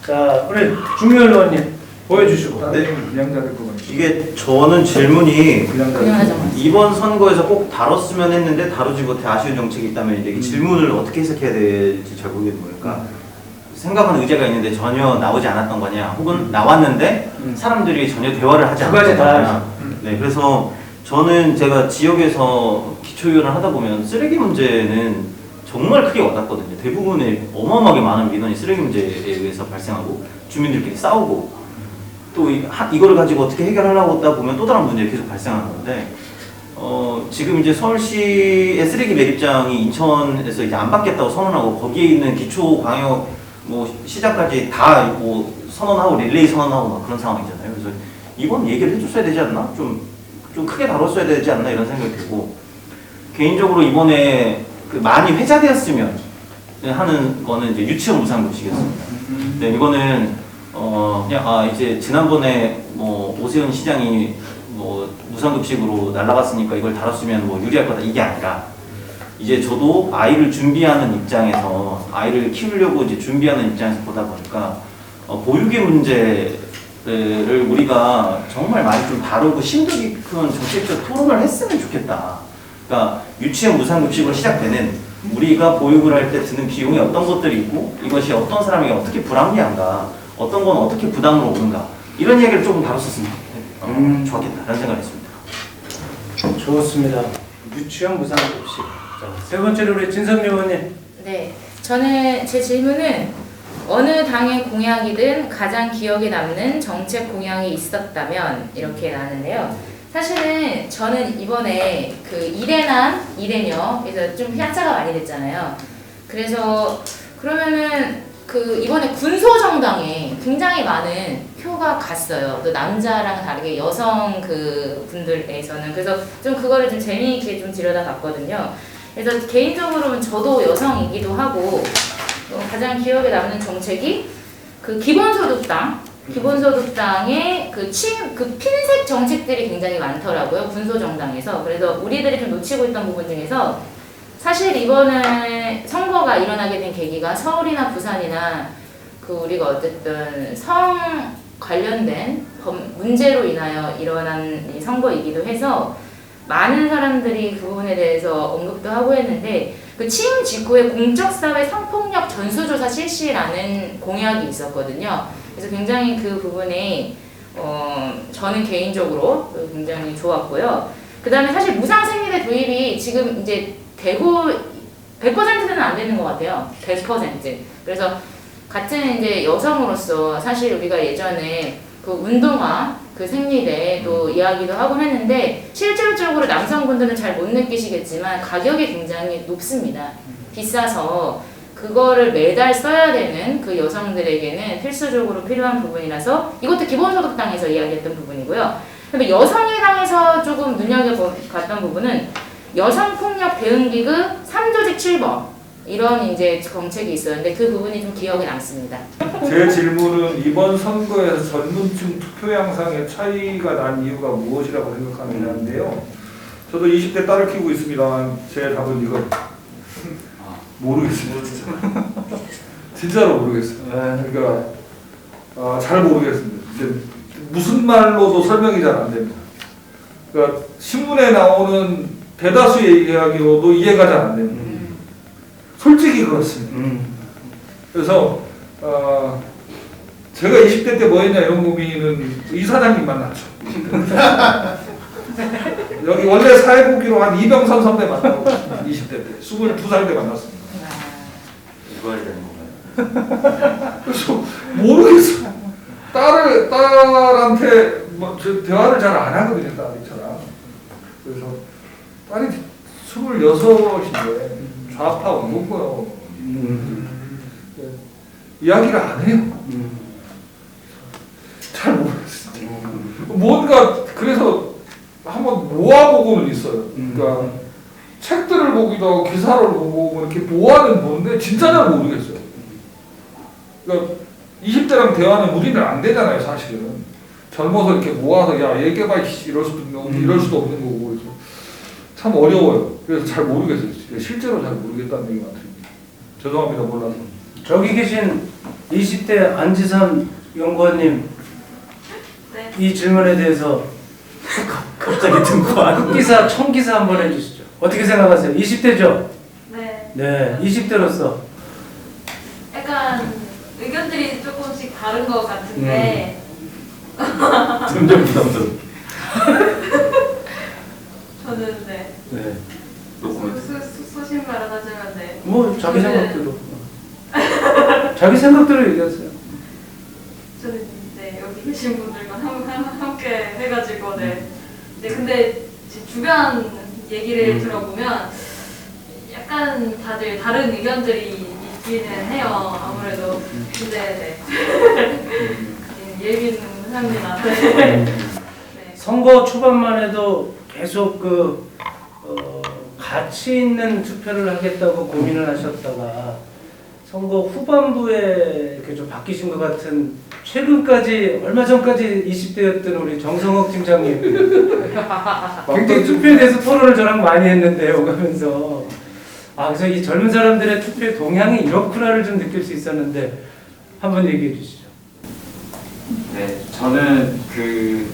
자, 우리 주미열 의원님 보여주시고. 네. 그냥 자를 것 같아요. 이게 저는 질문이 그냥 그냥 하자마자. 이번 선거에서 꼭 다뤘으면 했는데 다루지 못해 아쉬운 정책이 있다면 이제 이 질문을 어떻게 해석해야 될지 잘 모르겠는 거니까 생각하는 의제가 있는데 전혀 나오지 않았던 거냐 혹은 나왔는데 사람들이 전혀 대화를 하지 두 가지 않았던 다 거냐. 네, 그래서 저는 제가 지역에서 기초의원을 하다 보면 쓰레기 문제는 정말 크게 와닿거든요. 대부분의 어마어마하게 많은 민원이 쓰레기 문제에 의해서 발생하고 주민들끼리 싸우고 또 이거를 가지고 어떻게 해결하려고 하다 보면 또 다른 문제가 계속 발생하는 건데 지금 이제 서울시의 쓰레기 매립장이 인천에서 이제 안 받겠다고 선언하고 거기에 있는 기초 광역 뭐 시장까지 다 뭐 선언하고 릴레이 선언하고 막 그런 상황이잖아요. 그래서 이건 얘기를 해줬어야 되지 않나? 좀 크게 다뤘어야 되지 않나 이런 생각이 들고 개인적으로 이번에 그 많이 회자되었으면 하는 거는 이제 유치원 무상급식이었습니다. 네, 이거는 그냥 이제 지난번에 뭐 오세훈 시장이 뭐 무상급식으로 날라갔으니까 이걸 다뤘으면 뭐 유리할 거다 이게 아니라 이제 저도 아이를 준비하는 입장에서 아이를 키우려고 이제 준비하는 입장에서 보다 보니까 보육의 문제를 우리가 정말 많이 좀 다루고 심도 깊은 정책적 토론을 했으면 좋겠다. 그러니까 유치원 무상급식으로 시작되는 우리가 보육을 할 때 드는 비용이 어떤 것들이 있고 이것이 어떤 사람에게 어떻게 불합리한가, 어떤 건 어떻게 부담으로 오는가 이런 얘기를 조금 다뤘었으면 좋겠다라는 생각을 했습니다. 좋습니다. 유치원 무상급식. 자, 세 번째로 우리 진섭 의원님. 네, 저는 제 질문은 어느 당의 공약이든 가장 기억에 남는 정책 공약이 있었다면 이렇게 나왔는데요. 사실은 저는 이번에 그 이래남, 그래서 좀 약자가 많이 됐잖아요. 그래서 그러면은 그 이번에 군소정당에 굉장히 많은 표가 갔어요. 또 남자랑 다르게 여성 그 분들에서는. 그래서 좀 그거를 좀 재미있게 좀 들여다봤거든요. 그래서 개인적으로는 저도 여성이기도 하고 가장 기억에 남는 정책이 그 기본소득당의 그 핀셋 정책들이 굉장히 많더라고요. 군소정당에서. 그래서 우리들이 좀 놓치고 있던 부분 중에서 사실 이번에 선거가 일어나게 된 계기가 서울이나 부산이나 그 우리가 어쨌든 성 관련된 문제로 인하여 일어난 이 선거이기도 해서 많은 사람들이 그 부분에 대해서 언급도 하고 했는데 그 취임 직후에 공적사회 성폭력 전수조사 실시라는 공약이 있었거든요. 그래서 굉장히 그 부분이 저는 개인적으로 굉장히 좋았고요. 그 다음에 사실 무상생리대 도입이 지금 이제 되고 100%는 안 되는 것 같아요. 100%. 그래서 같은 이제 여성으로서 사실 우리가 예전에 그 운동화, 그 생리대도 이야기도 하곤 했는데 실질적으로 남성분들은 잘 못 느끼시겠지만 가격이 굉장히 높습니다. 비싸서 그거를 매달 써야 되는 그 여성들에게는 필수적으로 필요한 부분이라서 이것도 기본소득당에서 이야기했던 부분이고요. 근데 여성의당에서 조금 눈여겨봤던 부분은 여성폭력 대응기구 3조직 7번 이런 이제 정책이 있었는데 그 부분이 좀 기억에 남습니다. 제 질문은 이번 선거에서 젊은층 투표 양상의 차이가 난 이유가 무엇이라고 생각하느냐인데요. 저도 20대 딸을 키우고 있습니다만 제 답은 이거 모르겠습니다. 진짜로 모르겠어요. 그러니까 잘 모르겠습니다. 무슨 말로도 설명이 잘 안 됩니다. 그러니까 신문에 나오는 대다수의 이야기로도 이해가 잘 안 됩니다. 솔직히 그렇습니다. 그래서 제가 20대 때 뭐 했냐 이런 고민은 이사장님 만났죠. 여기 원래 사회복귀로 한 이병선 선배 만나고 20대 때 22살 때 만났습니다. 이거 해야 되는 건가요? 그래서 모르겠어. 딸한테 뭐 대화를 잘 안 하거든요, 딸이 저랑. 그래서 딸이 26인데 좌파 운동고요. 이야기를 안 해요. 잘 모르겠어요. 뭔가 그래서 한번 모아보고는 있어요. 그러니까 책들을 보기도 하고 기사를 보고 이렇게 모아는 보는데 진짜 잘 모르겠어요. 그러니까 20대랑 대화는 우리는 안 되잖아요, 사실은. 젊어서 이렇게 모아서 야 얘기해봐 이럴 수도 없는 거고 그래서 참 어려워요. 그래서 잘 모르겠어요. 실제로 잘 모르겠다는 얘기 같습니다. 죄송합니다, 몰라서. 저기 계신 20대 안지선 연구원님, 네. 이 질문에 대해서 갑자기 듣고 안 기사 총기사 한번 해주시죠. 어떻게 생각하세요? 20대죠? 네. 네, 20대로서. 약간 의견들이 조금씩 다른 것 같은데 점점 부담스럽게. 저는 네. 네. 소신발언 하지만 네. 뭐 자기 저는- 생각대로. 자기 생각대로 얘기하세요. 저는 네 여기 계신 분들과 함께 해가지고 네. 네 근데 제 주변 얘기를 들어보면 약간 다들 다른 의견들이 있기는 해요. 아무래도 근데 네. 예민합니다. 네. 선거 초반만 해도 계속 가치 있는 투표를 하겠다고 고민을 하셨다가 선거 후반부에 이렇게 좀 바뀌신 것 같은, 최근까지 얼마 전까지 20대였던 우리 정성욱 팀장님 굉장히 투표에 대해서 토론을 저랑 많이 했는데 오가면서 그래서 이 젊은 사람들의 투표의 동향이 이렇구나를 좀 느낄 수 있었는데 한번 얘기해 주시죠. 네, 저는 그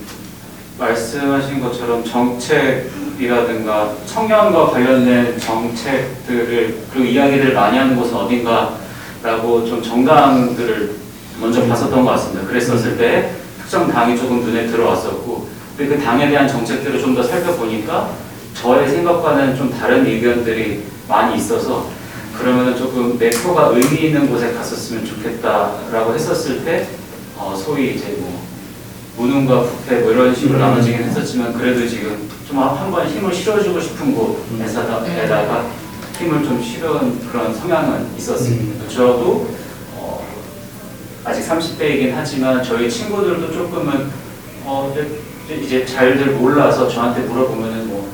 말씀하신 것처럼 정책이라든가 청년과 관련된 정책들을 그 이야기를 많이 하는 곳은 어딘가라고 좀 정당들을 먼저 봤었던 것 같습니다. 그랬었을 때 특정 당이 조금 눈에 들어왔었고, 근데 그 당에 대한 정책들을 좀 더 살펴보니까 저의 생각과는 좀 다른 의견들이 많이 있어서, 그러면 조금 내 표가 의미 있는 곳에 갔었으면 좋겠다라고 했었을 때 소위 이제 뭐 무능과 부패 뭐 이런 식으로 나눠지긴 했었지만, 그래도 지금 좀 한번 힘을 실어주고 싶은 곳에다가 힘을 좀 실은 그런 성향은 있었습니다. 저도 아직 30대이긴 하지만 저희 친구들도 조금은 이제 잘들 몰라서 저한테 물어보면은 뭐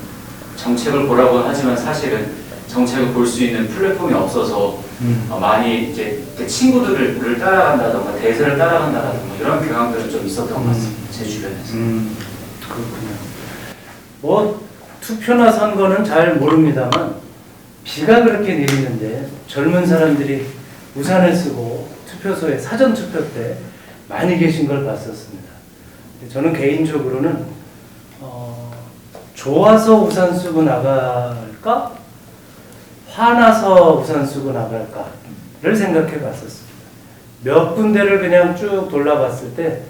정책을 보라고 하지만 사실은 정책을 볼 수 있는 플랫폼이 없어서 많이 이제 친구들을 따라간다던가 대세를 따라간다던가 이런 경향들은 좀 있었던 것 같습니다. 제 주변에서. 그렇군요. 뭐 투표나 선거는 잘 모릅니다만 비가 그렇게 내리는데 젊은 사람들이 우산을 쓰고 투표소에 사전 투표 때 많이 계신 걸 봤었습니다. 저는 개인적으로는 좋아서 우산 쓰고 나갈까? 화나서 우산 쓰고 나갈까를 생각해 봤었습니다. 몇 군데를 그냥 쭉 돌아봤을 때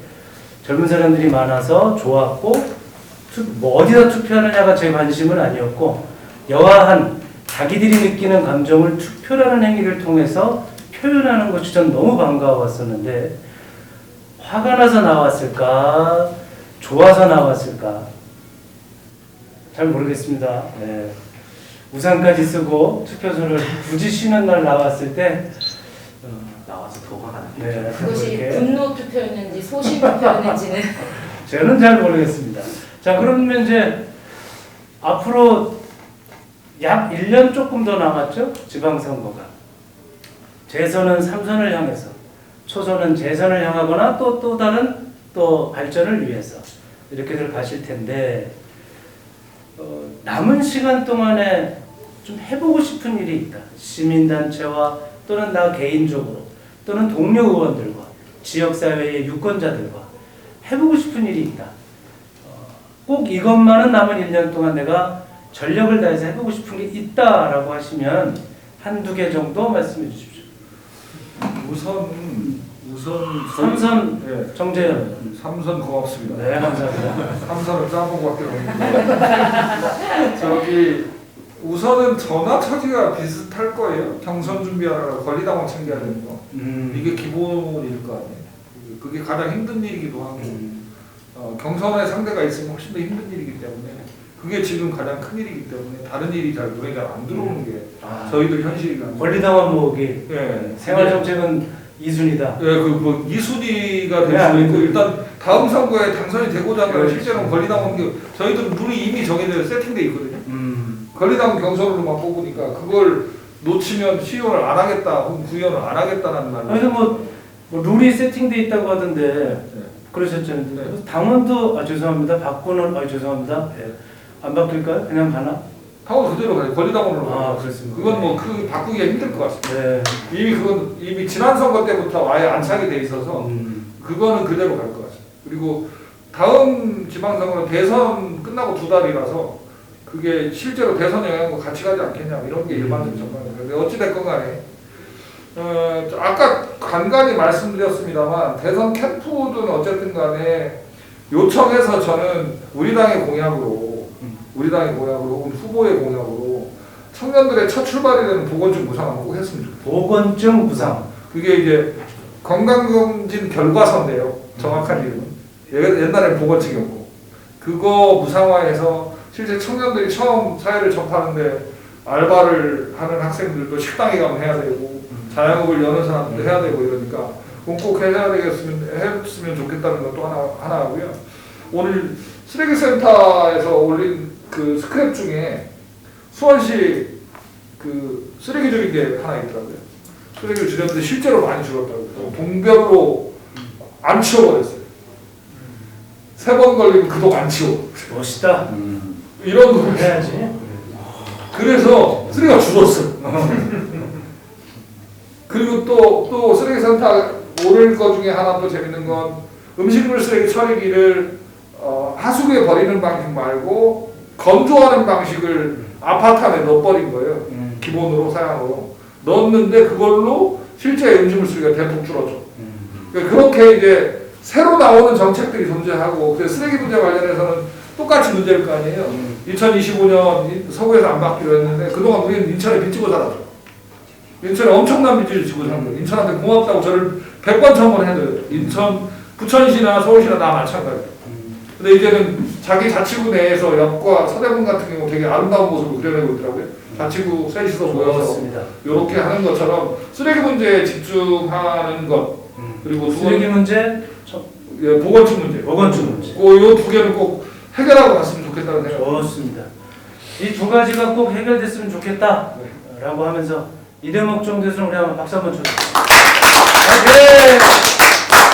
젊은 사람들이 많아서 좋았고, 뭐 어디다 투표하느냐가 제 관심은 아니었고, 여하한 자기들이 느끼는 감정을 투표라는 행위를 통해서 표현하는 것이 전 너무 반가웠었는데, 화가 나서 나왔을까? 좋아서 나왔을까? 잘 모르겠습니다. 네. 우산까지 쓰고 투표소를 굳이 쉬는 날 나왔을 때 나와서 더 화가 나요. 네, 그것이 이렇게 분노 투표였는지 소신 투표였는지는 저는 잘 모르겠습니다. 자, 그러면 이제 앞으로 약 1년 조금 더 남았죠? 지방선거가. 재선은 3선을 향해서, 초선은 재선을 향하거나 또 다른 발전을 위해서 이렇게들 가실 텐데, 남은 시간 동안에 좀 해보고 싶은 일이 있다. 시민단체와 또는 나 개인적으로 또는 동료 의원들과 지역사회의 유권자들과 해보고 싶은 일이 있다. 꼭 이것만은 남은 1년 동안 내가 전력을 다해서 해보고 싶은 게 있다라고 하시면 한두 개 정도 말씀해 주십시오. 우선 삼선 네. 정재현. 삼선 고맙습니다. 네, 감사합니다. 삼선을 짜보고 왔더니 저기 우선은 저나 처지가 비슷할 거예요. 경선 준비하느라 권리당원 챙겨야 되는 거. 이게 기본일 거 아니에요. 그게 가장 힘든 일이기도 하고 경선에 상대가 있으면 훨씬 더 힘든 일이기 때문에 그게 지금 가장 큰 일이기 때문에 다른 일이 눈에 잘 안 들어오는 게 저희들 현실이가. 권리당원 모으기. 예. 생활정책은 2순위다. 예, 그 2순위가 될 수도 있고 일단 다음 선거에 당선이 되고자 하면 실제로는 권리당원 저희들은 룰이 이미 정해져 세팅돼 있거든요. 권리당원 경선으로만 뽑으니까 그걸 놓치면 시의원을 안 하겠다 혹은 구의원을 안 하겠다는 말로. 그래서 뭐 룰이 세팅돼 있다고 하던데 네. 그러셨잖아요. 네. 당원도 죄송합니다. 바꾸는 죄송합니다. 네. 안 바뀔까요? 그냥 가나? 당원 그대로 가요. 권리당원으로 가요. 그렇습니다. 그건 뭐 그 바꾸기가 힘들 것 같습니다. 네. 이미 지난 선거 때부터 아예 안착이 돼 있어서 그거는 그대로 갈 것 같습니다. 그리고 다음 지방선거는 대선 끝나고 2달이라서 그게 실제로 대선 영향과 같이 가지 않겠냐 이런 게 일반적인 전망입니다. 근데 어찌 됐건 간에 아까 간간히 말씀드렸습니다만 대선 캠프든 어쨌든 간에 요청해서 저는 우리 당의 공약으로 혹은 후보의 공약으로 청년들의 첫 출발이 되는 보건증 무상을 꼭 했으면 좋겠어요. 보건증 무상. 그게 이제 건강검진 결과서인데요. 정확한 이름은. 옛날엔 보건증이었고. 그거 무상화해서 실제 청년들이 처음 사회를 접하는데 알바를 하는 학생들도 식당에 가면 해야 되고 자영업을 여는 사람들도 해야 되고 이러니까 꼭 했으면 좋겠다는 것도 하나 하고요. 오늘 쓰레기센터에서 올린 그 스크랩 중에 수원시 그 쓰레기 줄인 게 하나 있더라고요. 쓰레기를 줄였는데 실제로 많이 줄었다고요. 동별로 안 치워버렸어요. 3번 걸리면 그동 안 치워. 멋있다. 이런 거 해야지. 그래서 쓰레기가 줄었어. 그리고 또 쓰레기센터 오를 것 중에 하나 또 재밌는 건 음식물 쓰레기 처리기를 하수구에 버리는 방식 말고 건조하는 방식을 아파트 안에 넣어버린 거예요. 기본으로 사양으로 넣었는데 그걸로 실제 음식물 쓰레기가 대폭 줄어져. 그러니까 그렇게 이제 새로 나오는 정책들이 존재하고 그 쓰레기 문제 관련해서는 똑같이 문제일 거 아니에요. 2025년 서구에서 안 받기로 했는데 그동안 우리는 인천에 빚지고 살았죠. 인천에 엄청난 빚을 지고 산 거예요. 인천한테 고맙다고 저를 100번 1000번 해줘요. 인천, 부천시나 서울시나 다 마찬가지예요. 근데 이제는 자기 자치구 내에서 옆과 서대문 같은 경우 되게 아름다운 모습을 그려내고 있더라고요. 자치구 셋이서 모여서 좋습니다. 이렇게 하는 것처럼 쓰레기 문제에 집중하는 것 그리고 쓰레기 문제, 예, 보건축 문제. 보건축 문제. 이 두 개는 꼭 해결하고 갔으면 좋겠다는 생각. 좋습니다. 이 두 가지가 꼭 해결됐으면 좋겠다라고 하면서 이 대목 정도에서 우리 한번 박수 한번 쳐주세요. 네.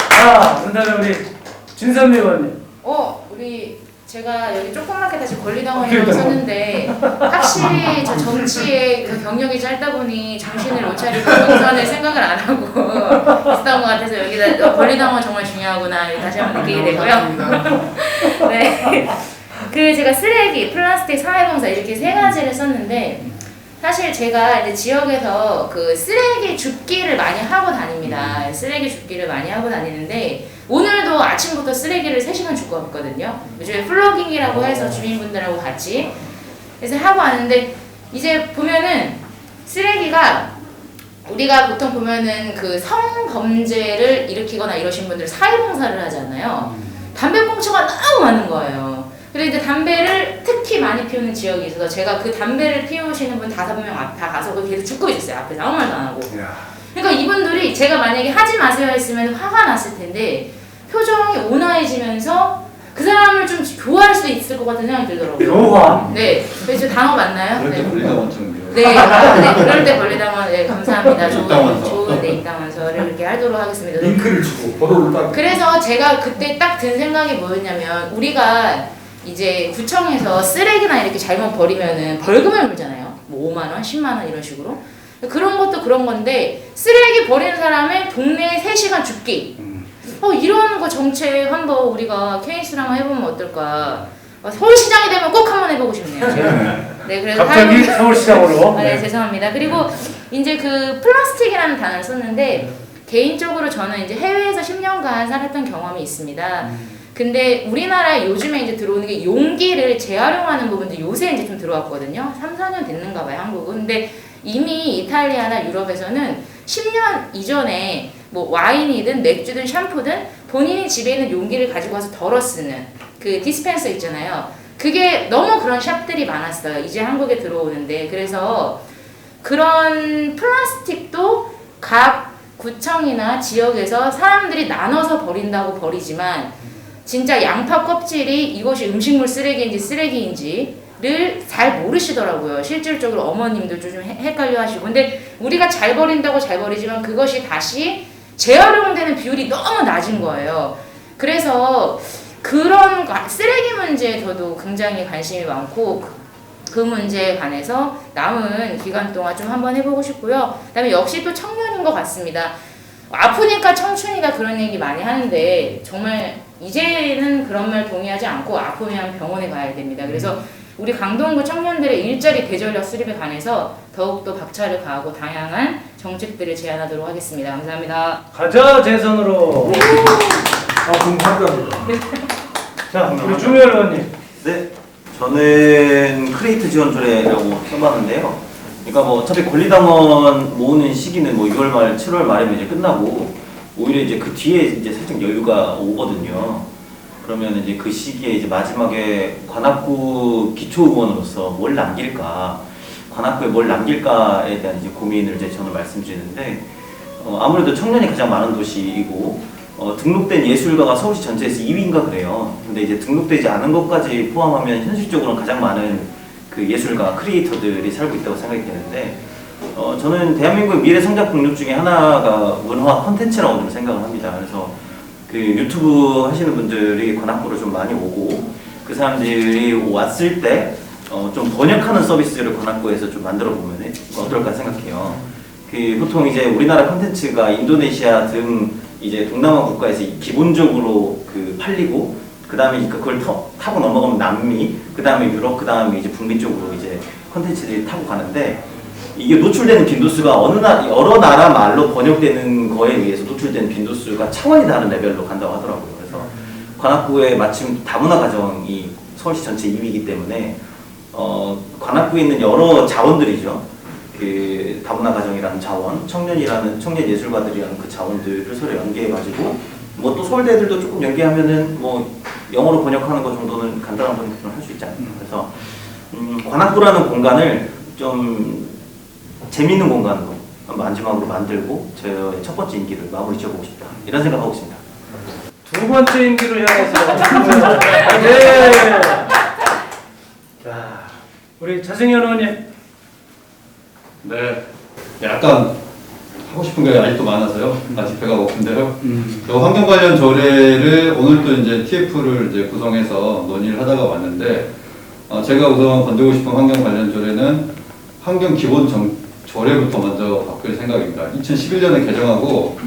자, 그다음에 우리 진선미 의원님. 우리 제가 여기 조그맣게 다시 권리당원이라고 썼는데 확실히 저 정치의 그 경력이 짧다 보니 정신을 못 차리고 경선을 생각을 안 하고 있었던 것 같아서 여기다 권리당원 정말 중요하구나 다시 한번 느끼게 되고요. 네, 그 제가 쓰레기, 플라스틱, 사회봉사 이렇게 3가지를 썼는데 사실 제가 이제 지역에서 그 쓰레기 줍기를 많이 하고 다닙니다. 쓰레기 줍기를 많이 하고 다니는데 오늘도 아침부터 쓰레기를 3시간 줍고 왔거든요. 요즘에 플로깅이라고 해서 주민분들하고 같이 그래서 하고 왔는데 이제 보면은 쓰레기가 우리가 보통 보면은 그 성범죄를 일으키거나 이러신 분들 사회봉사를 하잖아요. 담배꽁초가 너무 많은 거예요. 그리고 이제 담배를 특히 많이 피우는 지역이 있어서 제가 그 담배를 피우시는 분 5명 다 가서 그 계속 죽고 있었어요. 앞에서 아무 말도 안 하고. 그러니까 이분들이 제가 만약에 하지 마세요 했으면 화가 났을 텐데 표정이 온화해지면서 그 사람을 좀 교화할 수 있을 것 같은 생각이 들더라고요. 교화? 네. 그래서 단어 맞나요? 그럴 때 네. 권리당원처럼 네, 그럴 때 권리당원, 네, 감사합니다. 좋은 입당원서를 이렇게 하도록 하겠습니다. 링크를 주고 번호를 딱. 그래서 제가 그때 딱 든 생각이 뭐였냐면 우리가 이제 구청에서 쓰레기나 이렇게 잘못 버리면은 벌금을 물잖아요. 뭐 5만 원, 10만 원 이런 식으로. 그런 것도 그런 건데 쓰레기 버리는 사람의 동네에 3시간 줍기. 이런 거 정책 한번 우리가 케이스로 한번 해보면 어떨까. 서울시장이 되면 꼭 한번 해보고 싶네요. 제가. 네, 그래서 갑자기 서울시장으로. 네, 죄송합니다. 그리고 이제 그 플라스틱이라는 단어를 썼는데 개인적으로 저는 이제 해외에서 10년간 살았던 경험이 있습니다. 근데 우리나라에 요즘에 이제 들어오는 게 용기를 재활용하는 부분도 요새 이제 좀 들어왔거든요. 3, 4년 됐는가 봐요, 한국은. 근데 이미 이탈리아나 유럽에서는 10년 이전에 뭐 와인이든 맥주든 샴푸든 본인이 집에 있는 용기를 가지고 와서 덜어 쓰는 그 디스펜서 있잖아요. 그게 너무 그런 샵들이 많았어요. 이제 한국에 들어오는데. 그래서 그런 플라스틱도 각 구청이나 지역에서 사람들이 나눠서 버린다고 버리지만 진짜 양파 껍질이 이것이 음식물 쓰레기인지 쓰레기인지를 잘 모르시더라고요. 실질적으로 어머님들 좀 헷갈려 하시고. 근데 우리가 잘 버린다고 잘 버리지만 그것이 다시 재활용되는 비율이 너무 낮은 거예요. 그래서 그런 쓰레기 문제에 저도 굉장히 관심이 많고 그 문제에 관해서 남은 기간 동안 좀 한번 해보고 싶고요. 그다음에 역시 또 청년인 것 같습니다. 아프니까 청춘이다 그런 얘기 많이 하는데 정말 이제는 그런 말 동의하지 않고 아프면 병원에 가야 됩니다. 그래서 우리 강동구 청년들의 일자리 대전력 수립에 관해서 더욱더 박차를 가하고 다양한 정책들을 제안하도록 하겠습니다. 감사합니다. 가자 재선으로. 궁금합니다. 자, 우리 주미열 의원님. 네, 저는 크리에이트 지원조례라고 써봤는데요. 그러니까 뭐 어차피 권리당원 모으는 시기는 뭐 6월 말, 7월 말이면 이제 끝나고 오히려 이제 그 뒤에 이제 살짝 여유가 오거든요. 그러면 이제 그 시기에 이제 마지막에 관악구 기초의원으로서 뭘 남길까, 관악구에 뭘 남길까에 대한 이제 고민을 이제 저는 말씀드리는데 아무래도 청년이 가장 많은 도시이고 등록된 예술가가 서울시 전체에서 2위인가 그래요. 근데 이제 등록되지 않은 것까지 포함하면 현실적으로는 가장 많은 그 예술가, 크리에이터들이 살고 있다고 생각이 되는데 저는 대한민국의 미래 성장 동력 중에 하나가 문화 콘텐츠라고 좀 생각을 합니다. 그래서 그 유튜브 하시는 분들이 관악구로 좀 많이 오고 그 사람들이 왔을 때 좀 번역하는 서비스를 관악구에서 좀 만들어 보면 어떨까 생각해요. 그 보통 이제 우리나라 콘텐츠가 인도네시아 등 이제 동남아 국가에서 기본적으로 그 팔리고 그 다음에 그걸 타고 넘어가면 남미, 그 다음에 유럽, 그 다음에 이제 북미 쪽으로 이제 콘텐츠들이 타고 가는데 이게 노출되는 빈도수가 여러 나라 말로 번역되는 거에 의해서 노출되는 빈도수가 차원이 다른 레벨로 간다고 하더라고요. 그래서 관악구에 마침 다문화 가정이 서울시 전체 2위이기 때문에 관악구에 있는 여러 자원들이죠. 그 다문화 가정이라는 자원, 청년 예술가들이라는 그 자원들을 서로 연계해가지고 뭐 또 서울대 애들도 조금 연계하면은 뭐 영어로 번역하는 거 정도는 간단한 번역을 할 수 있지 않나요? 그래서 관악구라는 공간을 좀 재미있는 공간으로 마지막으로 만들고 저의 첫 번째 임기를 마무리 지어보고 싶다 이런 생각하고 있습니다. 두 번째 임기를 향해서 네. 자, 우리 차승현 의원님. 네. 약간 하고 싶은 게 아직도 많아서요. 아직 배가 고픈데요. 저 환경 관련 조례를 오늘 또 이제 TF를 이제 구성해서 논의를 하다가 왔는데 제가 우선 건드리고 싶은 환경 관련 조례는 환경 기본 조례부터 먼저 바꿀 생각입니다. 2011년에 개정하고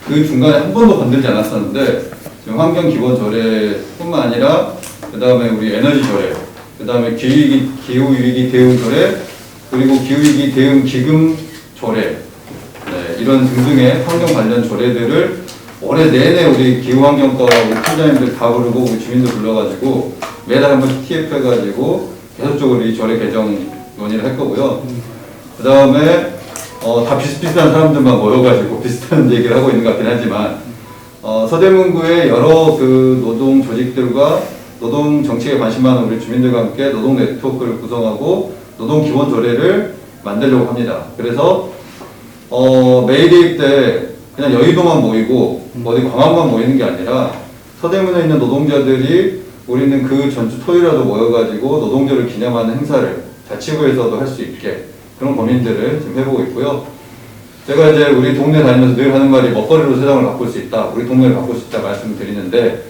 그 중간에 한 번도 건들지 않았었는데 지금 환경 기본 조례뿐만 아니라 그 다음에 우리 에너지 조례, 그 다음에 기후 위기 대응 조례, 그리고 기후 위기 대응 기금 조례, 네, 이런 등등의 환경 관련 조례들을 올해 내내 우리 기후환경과 우리 팀장님들 다 부르고 우리 주민들 불러가지고 매달 한 번씩 TF 해가지고 계속적으로 이 조례 개정 논의를 할 거고요. 그 다음에 다 비슷비슷한 사람들만 모여가지고 비슷한 얘기를 하고 있는 것 같긴 하지만 서대문구의 여러 그 노동 조직들과 노동 정책에 관심 많은 우리 주민들과 함께 노동 네트워크를 구성하고 노동 기본 조례를 만들려고 합니다. 그래서 메이데이 때 그냥 여의도만 모이고 어디 광화문만 모이는 게 아니라 서대문에 있는 노동자들이 우리는 그 전주 토요일에도 모여가지고 노동절을 기념하는 행사를 자치구에서도 할 수 있게 그런 고민들을 지금 해보고 있고요. 제가 이제 우리 동네 다니면서 늘 하는 말이 먹거리로 세상을 바꿀 수 있다, 우리 동네를 바꿀 수 있다 말씀을 드리는데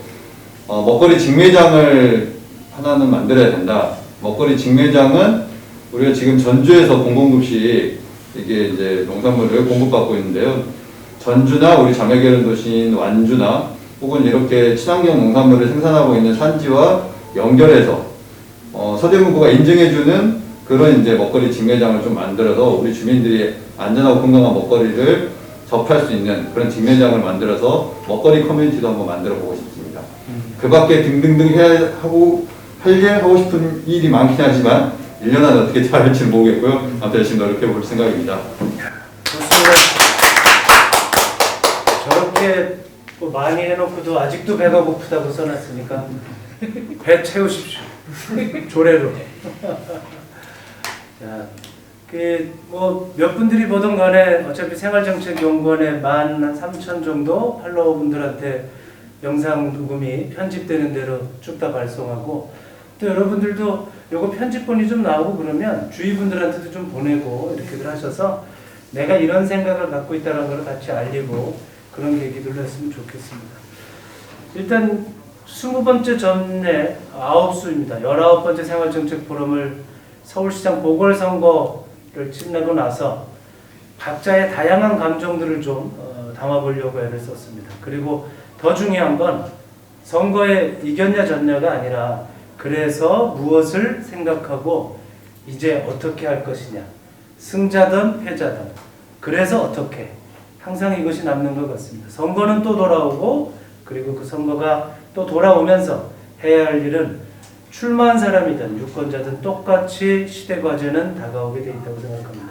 먹거리 직매장을 하나는 만들어야 된다. 먹거리 직매장은 우리가 지금 전주에서 공공급식 이게 이제 농산물을 공급받고 있는데요. 전주나 우리 자매결연 도시인 완주나 혹은 이렇게 친환경 농산물을 생산하고 있는 산지와 연결해서 서대문구가 인증해주는 그런 이제 먹거리 직매장을 좀 만들어서 우리 주민들이 안전하고 건강한 먹거리를 접할 수 있는 그런 직매장을 만들어서 먹거리 커뮤니티도 한번 만들어 보고 싶습니다. 그 밖에 등등등 하고 싶은 일이 많긴 하지만 1년 안에 어떻게 잘할지는 모르겠고요. 아무튼 열심히 노력해 볼 생각입니다. 좋습니다. 저렇게 뭐 많이 해놓고도 아직도 배가 고프다고 써놨으니까 배 채우십시오. 조례로. 자, 뭐 몇 분들이 보던 간에 어차피 생활정책연구원에 13,000 정도 팔로워분들한테 영상 녹음이 편집되는 대로 쭉 다 발송하고 또 여러분들도 요거 편집본이 좀 나오고 그러면 주위 분들한테도 좀 보내고 이렇게들 하셔서 내가 이런 생각을 갖고 있다는 걸 같이 알리고 그런 계기들로 했으면 좋겠습니다. 일단 20번째 전에 9수입니다. 19번째 생활정책 포럼을 서울시장 보궐선거를 지나고 나서 각자의 다양한 감정들을 좀 담아보려고 애를 썼습니다. 그리고 더 중요한 건 선거에 이겼냐 졌냐가 아니라 그래서 무엇을 생각하고 이제 어떻게 할 것이냐. 승자든 패자든 그래서 어떻게. 항상 이것이 남는 것 같습니다. 선거는 또 돌아오고 그리고 그 선거가 또 돌아오면서 해야 할 일은 출마한 사람이든 유권자든 똑같이 시대 과제는 다가오게 돼 있다고 생각합니다.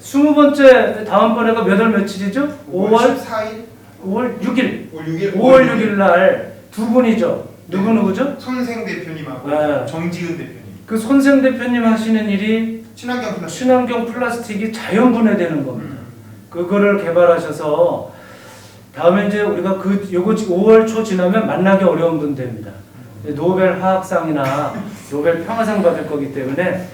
20번째 다음번에가 몇 월 며칠이죠? 5월 14일? 5월 6일. 5월 6일 날 두 분이죠. 누구죠? 손생 대표님하고 네. 정지은 대표님. 그 손생 대표님 하시는 일이 친환경 플라스틱이 자연 분해되는 겁니다. 그거를 개발하셔서 다음에 이제 우리가 요거 5월 초 지나면 만나기 어려운 분들입니다. 노벨 화학상이나 노벨 평화상 받을 거기 때문에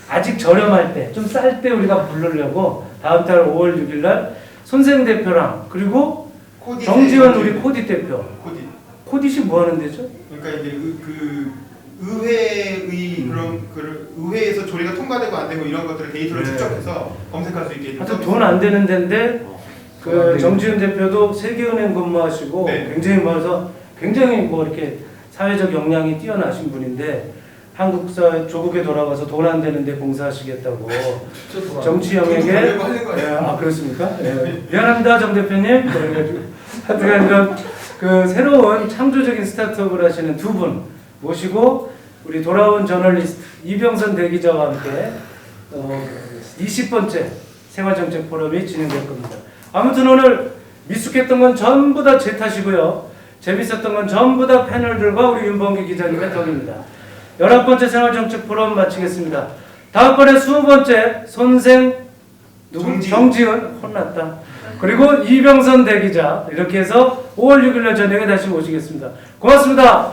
아직 저렴할 때, 좀 쌀 때 우리가 부르려고 다음 달 5월 6일 날 손생 대표랑 그리고 코디 정지원 우리 코디 대표. 코디. 코디시 뭐 하는 데죠? 그러니까 이제 그 의회의 그런 의회에서 조례가 통과되고 안 되고 이런 것들을 데이터를 네. 축적해서 검색할 수 있게. 하여튼 돈 안 되는 데인데 그 정지훈 대표도 세계은행 근무하시고 네. 굉장히 모아서 굉장히 뭐 이렇게 사회적 역량이 뛰어나신 분인데 한국 사회 조국에 돌아가서 돈 안 되는데 봉사하시겠다고 정치형에게 하려고 하는 거예요. 아 그렇습니까? 예. 미안합니다 정 대표님. 그래가지고 하여튼 이런 그 새로운 창조적인 스타트업을 하시는 두 분 모시고 우리 돌아온 저널리스트 이병선 대기자와 함께 20번째 생활정책 포럼이 진행될 겁니다. 아무튼 오늘 미숙했던 건 전부 다 제 탓이고요. 재밌었던 건 전부 다 패널들과 우리 윤범기 기자님의 덕입니다. 11번째 생활정책 포럼 마치겠습니다. 다음번에 20번째 손생 정지은 혼났다. 그리고 이병선 대기자 이렇게 해서 5월 6일 날 저녁에 다시 모시겠습니다. 고맙습니다.